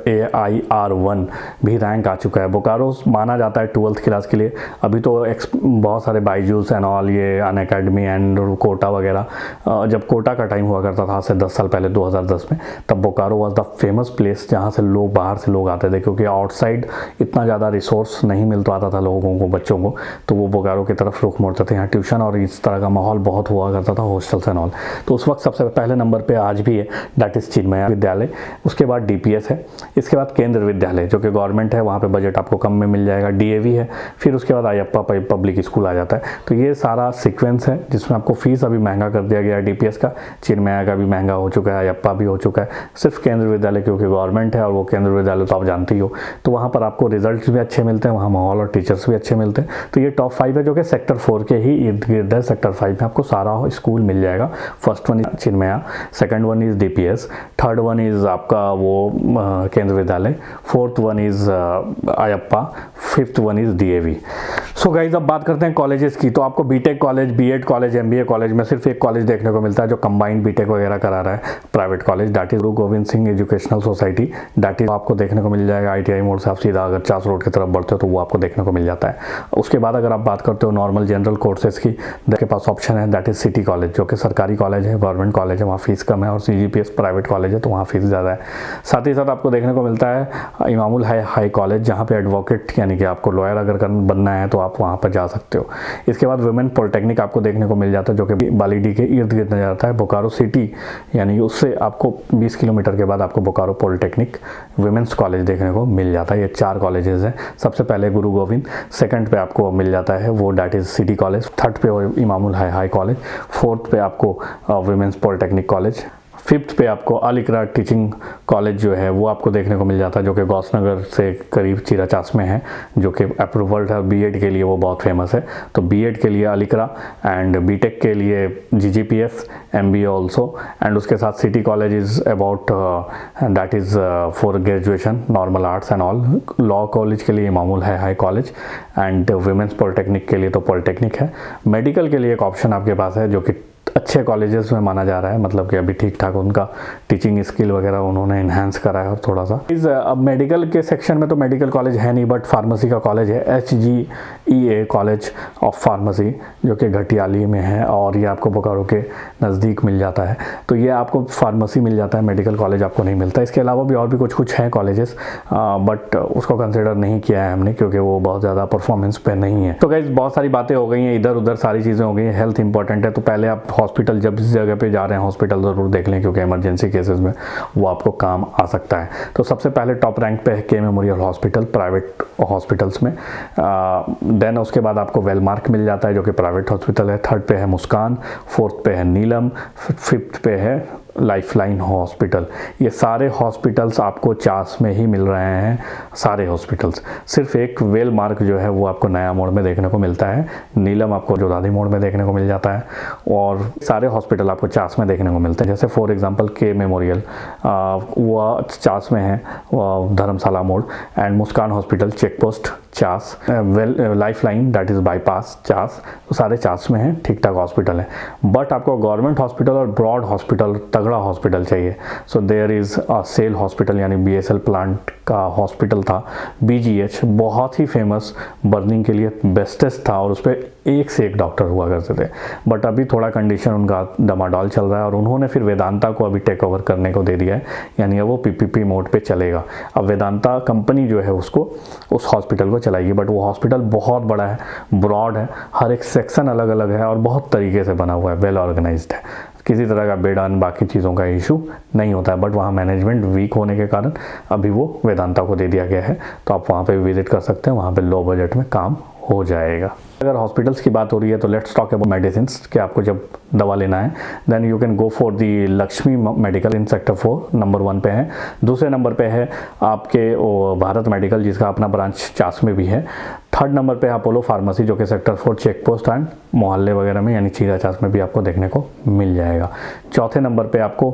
AIR1 भी रैंक आ चुका है। बोकारो माना जाता है 12th क्लास के लिए। अभी तो बहुत सारे बाईजूस एंड ऑल, ये अनअकैडमी एंड कोटा वगैरह, जब कोटा का टाइम हुआ करता था आज से 10 साल पहले 2010 में, तब Bokaro was the famous place जहाँ से लोग बाहर से लोग आते थे, क्योंकि आउटसाइड इतना ज़्यादा रिसोर्स नहीं मिल पाता था लोगों को, बच्चों को, तो वो बोकारो की तरफ रुख मोड़ते थे। यहाँ ट्यूशन और इस तरह का माहौल बहुत हुआ करता था, हॉस्टल्स एंड ऑल। तो उस वक्त सबसे पहले नंबर पर आज भी है, दैट इज़ चिन्मया विद्यालय। उसके बाद DPS है, इसके बाद केंद्र विद्यालय जो कि गवर्नमेंट है, वहाँ पर बजट आपको कम में मिल जाएगा। DAV है, फिर उसके बाद अयप्पा पब्लिक स्कूल आ जाता है। तो ये सारा सीक्वेंस है जिसमें आपको फीस अभी महंगा कर दिया गया है। DPS का, चिन्मया का भी महंगा हो चुका है, अयप्पा भी हो चुका है। सिर्फ केंद्र विद्यालय क्योंकि गवर्नमेंट है और वो केंद्र विद्यालय तो आप जानते ही हो, तो वहाँ पर आपको रिजल्ट्स भी अच्छे मिलते हैं, वहाँ माहौल और टीचर्स भी अच्छे मिलते हैं। तो ये टॉप 5 है जो कि सेक्टर 4 के ही इर्द गिर्द है। सेक्टर 5 में आपको सारा स्कूल मिल जाएगा। First one is Chinmaya, second one is DPS, third one is आपका वो केंद्र विद्यालय, fourth one is Ayyappa, fifth one is DAV। So guys अब बात करते हैं कॉलेजेस की। तो आपको BTech college, B.Ed college, MBA college में सिर्फ एक कॉलेज देखने को मिलता है जो कंबाइंड BTech वगैरह करा रहा है, private college, that is Guru Govind Singh educational society, that is आपको देखने को मिल जाएगा ITI मोड़ से आप सीधा अगर चास रोड की तरफ बढ़ते हो तो वो आपको देखने को मिल जाता है। उसके बाद अगर आप बात करते हो नॉर्मल जनरल कोर्सेज की, आपके पास ऑप्शन है, दैट इज सिटी कॉलेज जो कि सरकारी कॉलेज है, गवर्नमेंट कॉलेज है, वहाँ फीस कम है, और CGPS प्राइवेट कॉलेज है तो वहाँ फीस ज़्यादा है। साथ ही साथ आपको देखने को मिलता है इमामुल हाई कॉलेज, जहाँ पे एडवोकेट यानी कि आपको लॉयर अगर बनना है तो आप वहाँ पर जा सकते हो। इसके बाद वुमेन पॉलिटेक्निक आपको देखने को मिल जाता है जो कि बालीडी के इर्द गिर्द नजर आता है। बोकारो सिटी यानी उससे आपको 20 किलोमीटर के बाद आपको बोकारो पॉलिटेक्निक वुमेन्स कॉलेज देखने को मिल जाता है। ये 4 कॉलेजेस हैं। सबसे पहले गुरु गोविंद, सेकंड पे आपको मिल जाता है वो that is city college, third पे इमामुल हाई कॉलेज, फोर्थ पे आपको वुमेन्स पॉलिटेक्निक कॉलेज, फिफ्थ पे आपको अल इकरा टीचिंग कॉलेज जो है वो आपको देखने को मिल जाता है जो कि गौसनगर से करीब चिराचास में है, जो कि अप्रूवल्ड है बीएड के लिए, वो बहुत फेमस है। तो बीएड के लिए अल इकरा एंड बीटेक के लिए जीजीपीएस, एमबीए ऑल्सो, एंड उसके साथ city college is about that is for graduation normal arts and all. Law college के लिए Imamul high college and women's polytechnic के लिए तो पॉलिटेक्निक है। मेडिकल के लिए एक ऑप्शन आपके पास है जो कि अच्छे कॉलेजेस में माना जा रहा है, मतलब कि अभी ठीक ठाक उनका टीचिंग स्किल वगैरह उन्होंने इन्हांस करा है थोड़ा सा। अब मेडिकल के सेक्शन में तो मेडिकल कॉलेज है नहीं, बट फार्मेसी का कॉलेज है HGEA कॉलेज ऑफ फार्मेसी जो कि घटियाली में है और ये आपको बोकारो के नज़दीक मिल जाता है। तो ये आपको फार्मेसी मिल जाता है, मेडिकल कॉलेज आपको नहीं मिलता। इसके अलावा भी और भी कुछ हैं कॉलेजेस, बट उसको कंसिडर नहीं किया है हमने क्योंकि वो बहुत ज़्यादा परफॉर्मेंस पे नहीं है। तो गाइस बहुत सारी बातें हो गई हैं, इधर उधर सारी चीज़ें हो गई हैं। हेल्थ इंपॉर्टेंट है तो पहले आप हॉस्पिटल जब जिस जगह पे जा रहे हैं हॉस्पिटल ज़रूर देख लें क्योंकि इमरजेंसी केसेस में वो आपको काम आ सकता है। तो सबसे पहले टॉप रैंक पे है के मेमोरियल हॉस्पिटल प्राइवेट हॉस्पिटल्स में। देन उसके बाद आपको वेलमार्क मिल जाता है जो कि प्राइवेट हॉस्पिटल है। थर्ड पे है मुस्कान, फोर्थ पे है नीलम, फिफ्थ पे है लाइफलाइन हॉस्पिटल। ये सारे हॉस्पिटल्स आपको चास में ही मिल रहे हैं, सारे हॉस्पिटल्स। सिर्फ एक वेल मार्क जो है वो आपको नया मोड़ में देखने को मिलता है, नीलम आपको जोधादी मोड़ में देखने को मिल जाता है और सारे हॉस्पिटल आपको चास में देखने को मिलते हैं। जैसे फॉर एग्जांपल के मेमोरियल वो चास में है, धर्मशाला मोड़, and Muskan hospital check post Chas, lifeline that is bypass Chas, तो सारे चास में हैं, ठीक ठाक हॉस्पिटल है। बट आपको गवर्नमेंट हॉस्पिटल और ब्रॉड हॉस्पिटल, तगड़ा हॉस्पिटल चाहिए। So there is a SAIL hospital यानी BSL प्लांट का हॉस्पिटल था, BGH बहुत ही फेमस, बर्निंग के लिए बेस्टेस्ट था और उस पर एक से एक डॉक्टर हुआ करते थे। बट अभी थोड़ा कंडीशन उनका डमाडोल चल रहा है और उन्होंने फिर वेदांता को अभी टेक ओवर करने को दे दिया है, यानी अब वो PPP मोड पे चलेगा। अब वेदांता कंपनी जो है उसको उस हॉस्पिटल को चलाएगी। बट वो हॉस्पिटल बहुत बड़ा है, ब्रॉड है, हर एक सेक्शन अलग अलग है और बहुत तरीके से बना हुआ है, वेल ऑर्गेनाइज्ड है। किसी तरह का बेड ऑन बाकी चीज़ों का इशू नहीं होता है। बट वहाँ मैनेजमेंट वीक होने के कारण अभी वो वेदांता को दे दिया गया है, तो आप वहाँ पे विजिट कर सकते हैं, वहाँ पे लो बजट में काम हो जाएगा। अगर हॉस्पिटल्स की बात हो रही है तो लेट्स टॉक अबाउट मेडिसिन कि आपको जब दवा लेना है then you can go for the Lakshmi medical in sector 4 number 1 पे है। दूसरे नंबर पे है आपके भारत मेडिकल जिसका अपना ब्रांच चास में भी है। थर्ड नंबर पे अपोलो फार्मेसी जो कि सेक्टर 4 चेक पोस्ट एंड मोहल्ले वगैरह में यानी चीरा चास में भी आपको देखने को मिल जाएगा। चौथे नंबर पे आपको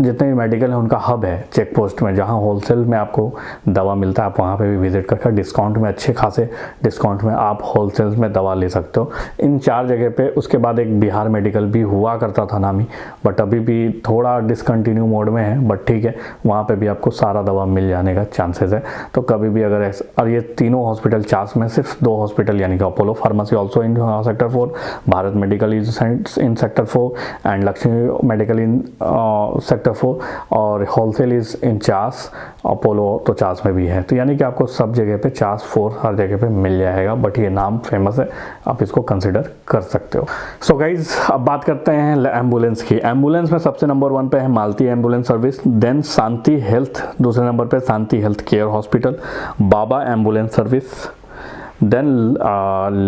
जितने भी मेडिकल हैं उनका हब है चेक पोस्ट में, जहाँ होलसेल में आपको दवा मिलता है, आप वहाँ पे भी विजिट करके डिस्काउंट में, अच्छे खासे डिस्काउंट में आप होलसेल में दवा ले सकते हो इन 4 जगह पे। उसके बाद एक बिहार मेडिकल भी हुआ करता था नामी, बट अभी भी थोड़ा डिसकंटिन्यू मोड में है, बट ठीक है, वहाँ पे भी आपको सारा दवा मिल जाने का चांसेस है। तो कभी भी अगर और ये तीनों हॉस्पिटल चास में सिर्फ 2 हॉस्पिटल यानी कि Apollo pharmacy also in sector 4, Bharat medical is in sector 4 and Lakshmi medical in sector 4 और wholesale is in Chas, Apollo तो चास में भी है। तो यानी कि आपको सब जगह पे चास 4 हर जगह पे मिल जाएगा, बट ये नाम फेमस है, आप इसको कंसिडर कर सकते हो। सो गाइज अब बात करते हैं एम्बुलेंस की। एम्बुलेंस में सबसे नंबर 1 पे है Malti ambulance service, then Shanti health, दूसरे नंबर पे Shanti health care hospital, Baba ambulance service, then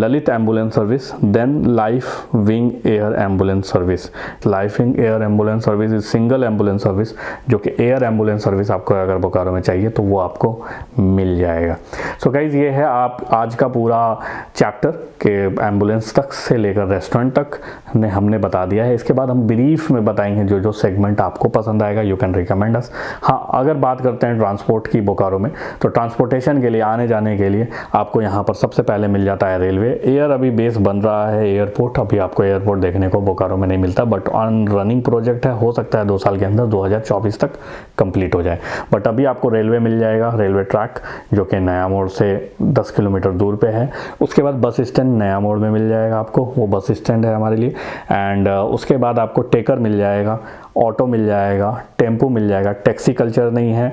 Lalit ambulance service, then life wing air ambulance service. Life wing air ambulance service is single ambulance service जो कि एयर एम्बुलेंस सर्विस आपको अगर बोकारो में चाहिए तो वो आपको मिल जाएगा। सो गाइज ये है आप आज का पूरा चैप्टर के एम्बुलेंस तक से लेकर रेस्टोरेंट तक हमने बता दिया है। इसके बाद हम ब्रीफ में बताएंगे जो जो सेगमेंट आपको पसंद आएगा, यू कैन रिकमेंड अस। हाँ, अगर बात करते हैं ट्रांसपोर्ट की बोकारो में, तो ट्रांसपोर्टेशन के लिए आने जाने के लिए आपको यहाँ पर सबसे पहले मिल जाता है रेलवे। एयर अभी बेस बन रहा है, एयरपोर्ट अभी आपको एयरपोर्ट देखने को बोकारो में नहीं मिलता, बट ऑन रनिंग प्रोजेक्ट है, हो सकता है 2 साल के अंदर 2024 तक कंप्लीट हो जाए। बट अभी आपको रेलवे मिल जाएगा, रेलवे ट्रैक जो कि नया मोड़ से 10 किलोमीटर दूर पे है। उसके बाद बस स्टैंड नया मोड़ में मिल जाएगा आपको, वो बस स्टैंड है हमारे लिए। एंड उसके बाद आपको टेकर मिल जाएगा ऑटो मिल जाएगा, टेम्पो मिल जाएगा, टैक्सी कल्चर नहीं है,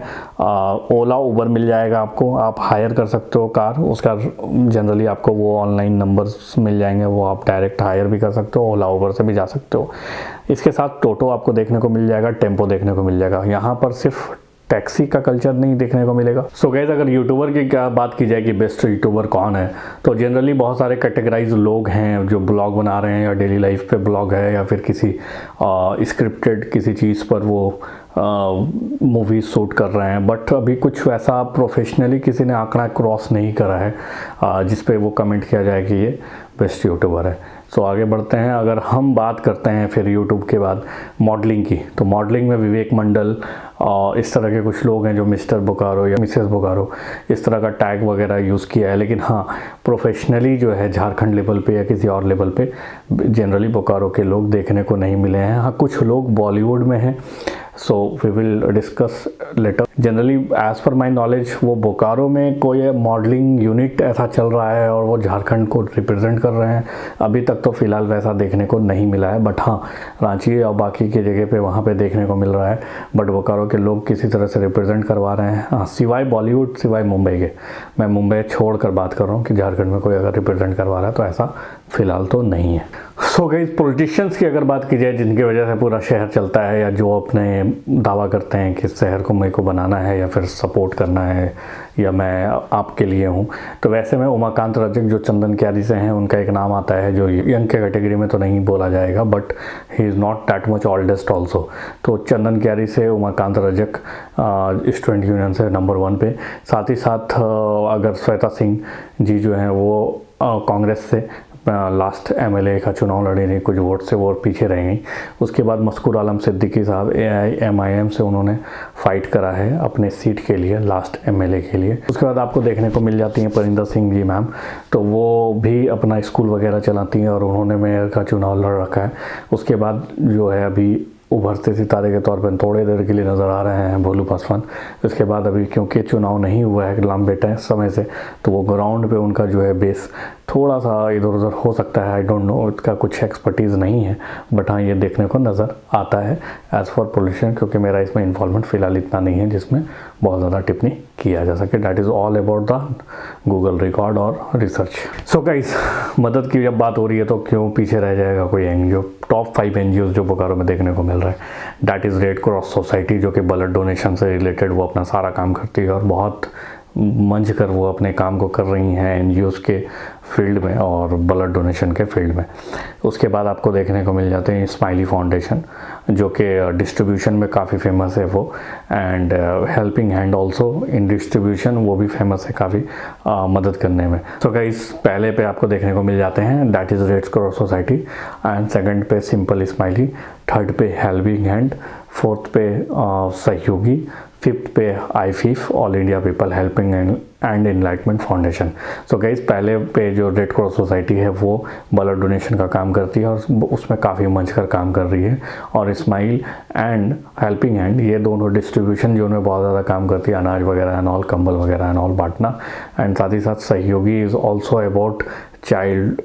ओला उबर मिल जाएगा आपको, आप हायर कर सकते हो कार, उसका जनरली आपको वो ऑनलाइन नंबर्स मिल जाएंगे, वो आप डायरेक्ट हायर भी कर सकते हो, ओला उबर से भी जा सकते हो। इसके साथ टोटो आपको देखने को मिल जाएगा, टेम्पो देखने को मिल जाएगा। यहाँ पर सिर्फ टैक्सी का कल्चर नहीं देखने को मिलेगा। सो गाइस, अगर यूट्यूबर की क्या बात की जाए कि बेस्ट यूट्यूबर कौन है, तो जनरली बहुत सारे कैटेगराइज लोग हैं जो ब्लॉग बना रहे हैं, या डेली लाइफ पे ब्लॉग है, या फिर किसी स्क्रिप्टेड किसी चीज़ पर वो मूवी शूट कर रहे हैं। बट अभी कुछ वैसा प्रोफेशनली किसी ने आंकड़ा क्रॉस नहीं करा है जिस पे वो कमेंट किया जाए कि ये बेस्ट यूट्यूबर है। सो आगे बढ़ते हैं। अगर हम बात करते हैं फिर यूट्यूब के बाद मॉडलिंग की, तो मॉडलिंग में विवेक मंडल और इस तरह के कुछ लोग हैं जो मिस्टर बोकारो या मिसेस बोकारो इस तरह का टैग वगैरह यूज़ किया है। लेकिन हाँ, प्रोफेशनली जो है झारखंड लेवल पे या किसी और लेवल पे जनरली बोकारो के लोग देखने को नहीं मिले हैं। हाँ, कुछ लोग बॉलीवुड में हैं, so we will discuss later. Generally as per my knowledge वो बोकारो में कोई मॉडलिंग यूनिट ऐसा चल रहा है और वो झारखंड को रिप्रेजेंट कर रहे हैं। अभी तक तो फ़िलहाल वैसा देखने को नहीं मिला है, बट हाँ, रांची और बाकी की जगह पे वहाँ पे देखने को मिल रहा है। बट बोकारो के लोग किसी तरह से रिप्रेजेंट करवा रहे हैं। हाँ, सिवाय बॉलीवुड, सिवाय मुंबई के। मैं मुंबई छोड़ कर बात कर रहा हूँ कि झारखंड में कोई अगर रिप्रेजेंट करवा रहा है तो ऐसा फ़िलहाल तो नहीं है। सो गाइस, पॉलिटिशियंस की अगर बात की जाए जिनकी वजह से पूरा शहर चलता है, या जो अपने दावा करते हैं कि इस शहर को मेरे को बनाना है या फिर सपोर्ट करना है या मैं आपके लिए हूँ, तो वैसे में उमाकांत रजक जो चंदन क्यारी से हैं, उनका एक नाम आता है जो यंग के कैटेगरी में तो नहीं बोला जाएगा, but he is not that much oldest also. तो चंदन क्यारी से उमाकांत रजक स्टूडेंट यूनियन से नंबर 1 पे। साथ ही साथ अगर श्वेता सिंह जी जो हैं वो कांग्रेस से लास्ट एमएलए का चुनाव लड़ी नहीं, कुछ वोट से वो पीछे रह गई। उसके बाद मस्कूर आलम सिद्दीकी साहब AIMIM से उन्होंने फाइट करा है अपने सीट के लिए, लास्ट एमएलए के लिए। उसके बाद आपको देखने को मिल जाती हैं परिंदर सिंह जी मैम, तो वो भी अपना स्कूल वगैरह चलाती हैं और उन्होंने मेयर का चुनाव लड़ रखा है। उसके बाद जो है अभी उभरते सितारे के तौर पर थोड़े देर के लिए नज़र आ रहे हैं भोलू पासवान। इसके बाद अभी क्योंकि चुनाव नहीं हुआ है लंबे समय से, तो वो ग्राउंड पे उनका जो है बेस थोड़ा सा इधर उधर हो सकता है। आई डोंट नो, इसका कुछ एक्सपर्टीज़ नहीं है, बट हाँ, ये देखने को नज़र आता है एज़ फॉर पॉलिटिशियन, क्योंकि मेरा इसमें इन्वॉल्वमेंट फ़िलहाल इतना नहीं है जिसमें बहुत ज़्यादा टिप्पणी किया जा सके। That is all about the Google record और रिसर्च। सो गाइस, मदद की जब बात हो रही है तो क्यों पीछे रह जाएगा कोई एनजीओ। टॉप 5 NGOs जो बोकारो में देखने को मिल रहा है, that is red cross society, जो कि ब्लड डोनेशन से रिलेटेड वो अपना सारा काम करती है और बहुत मंझ कर वो अपने काम को कर रही हैं NGOs के फील्ड में और ब्लड डोनेशन के फील्ड में। उसके बाद आपको देखने को मिल जाते हैं स्माइली फाउंडेशन, जो कि डिस्ट्रीब्यूशन में काफ़ी फेमस है वो, and helping hand also in distribution, वो भी फेमस है काफ़ी मदद करने में। सो गाइस, पहले पे आपको देखने को मिल जाते हैं that is red cross society, and second पे सिंपल स्माइली, थर्ड पे हेल्पिंग हैंड, फोर्थ पे सहयोगी, फिफ्थ पे IFIF, all India people helping and enlightenment foundation. So guys, पहले पे जो रेड क्रॉस सोसाइटी है वो ब्लड डोनेशन का काम करती है और उसमें काफ़ी मंच कर काम कर रही है, और स्माइल एंड हेल्पिंग हैंड ये दोनों डिस्ट्रीब्यूशन जो में बहुत ज़्यादा काम करती है, अनाज वगैरह एंड ऑल, कंबल वगैरह एंड ऑल बांटना। एंड साथ ही साथ सहयोगी is also about child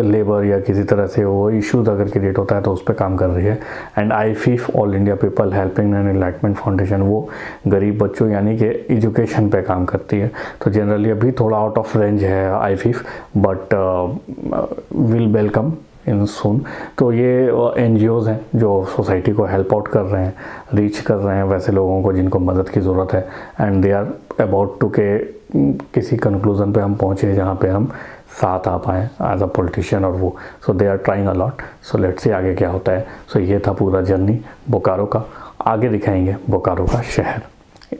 labour या किसी तरह से वो इश्यूज अगर क्रिएट होता है तो उस पर काम कर रही है। And IFIF, all India people helping and enlightenment foundation, वो गरीब बच्चों यानी कि एजुकेशन पे काम करती है। तो जनरली अभी थोड़ा आउट ऑफ रेंज है IFIF, but will welcome in soon. तो ये NGOs हैं जो सोसाइटी को हेल्प आउट कर रहे हैं, रीच कर रहे हैं वैसे लोगों को जिनको मदद की ज़रूरत है, and they are about to के किसी कंक्लूज़न पे हम पहुँचे जहाँ पे हम साथ आ पाएँ एज अ पॉलिटिशियन और वो। So they are trying a lot. So let's see आगे क्या होता है। सो ये था पूरा जर्नी बोकारो का। आगे दिखाएंगे बोकारो का शहर,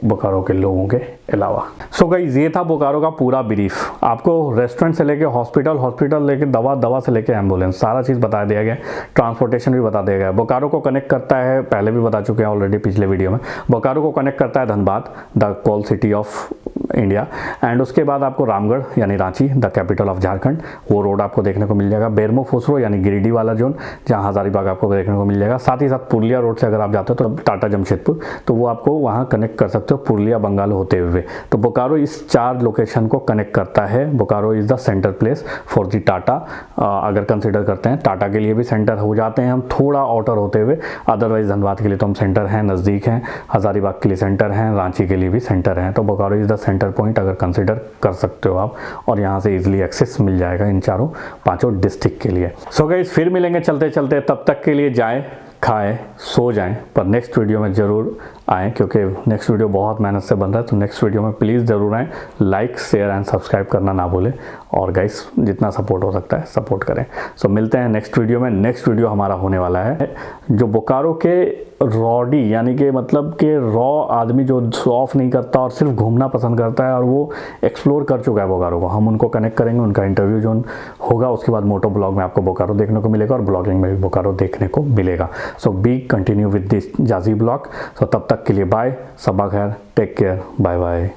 बोकारो के लोगों के अलावा। सो गाइस, ये था बोकारो का पूरा ब्रीफ। आपको रेस्टोरेंट से लेके हॉस्पिटल लेके दवा से लेके एम्बुलेंस, सारा चीज़ बता दिया गया। ट्रांसपोर्टेशन भी बता दिया गया। बोकारो को कनेक्ट करता है, पहले भी बता चुके हैं ऑलरेडी पिछले वीडियो में, बोकारो को कनेक्ट करता है Dhanbad, the coal city of India. And उसके बाद आपको रामगढ़ यानी Ranchi, the capital of Jharkhand, वो रोड आपको देखने को मिल जाएगा। बेरमो फुसरो यानी गिरिडीह वाला जोन, जहाँ हजारीबाग आपको देखने को मिल जाएगा। साथ ही साथ पुरलिया रोड से अगर आप जाते हो तो टाटा जमशेदपुर, तो वो आपको वहाँ कनेक्ट कर सकते हो पुरलिया बंगाल होते हुए। तो बोकारो इस 4 लोकेशन को कनेक्ट करता है। Bokaro is the centre place for the Tata. अगर कंसिडर करते हैं टाटा के लिए भी सेंटर हो जाते हैं हम थोड़ा आउटर होते हुए, अदरवाइज धनबाद के लिए तो हम सेंटर हैं, नज़दीक हैं, हजारीबाग के लिए सेंटर हैं, रांची के लिए भी सेंटर हैं। तो Bokaro is the centre point अगर कंसिडर कर सकते हो आप, और यहाँ से इजीली एक्सेस मिल जाएगा इन 4-5 डिस्ट्रिक्ट के लिए। सो गाइस फिर मिलेंगे चलते चलते, तब तक के लिए जाएं, खाएं, सो जाएं, पर नेक्स्ट वीडियो में ज़रूर आएँ क्योंकि नेक्स्ट वीडियो बहुत मेहनत से बन रहा है। तो नेक्स्ट वीडियो में प्लीज़ ज़रूर आएँ, लाइक शेयर एंड सब्सक्राइब करना ना भूलें, और गाइस जितना सपोर्ट हो सकता है सपोर्ट करें। सो मिलते हैं नेक्स्ट वीडियो में। नेक्स्ट वीडियो हमारा होने वाला है जो बोकारो के रॉडी यानी कि मतलब कि रॉ आदमी जो शो ऑफ नहीं करता और सिर्फ घूमना पसंद करता है और वो एक्सप्लोर कर चुका है बोकारो को, हम उनको कनेक्ट करेंगे। उनका इंटरव्यू जो होगा उसके बाद मोटो ब्लॉग में आपको बोकारो देखने को मिलेगा और ब्लॉगिंग में भी बोकारो देखने को मिलेगा। सो बी कंटिन्यू विद दिस जाजी ब्लॉग। सो तब तक के लिए बाय, सबा खैर, टेक केयर, बाय बाय।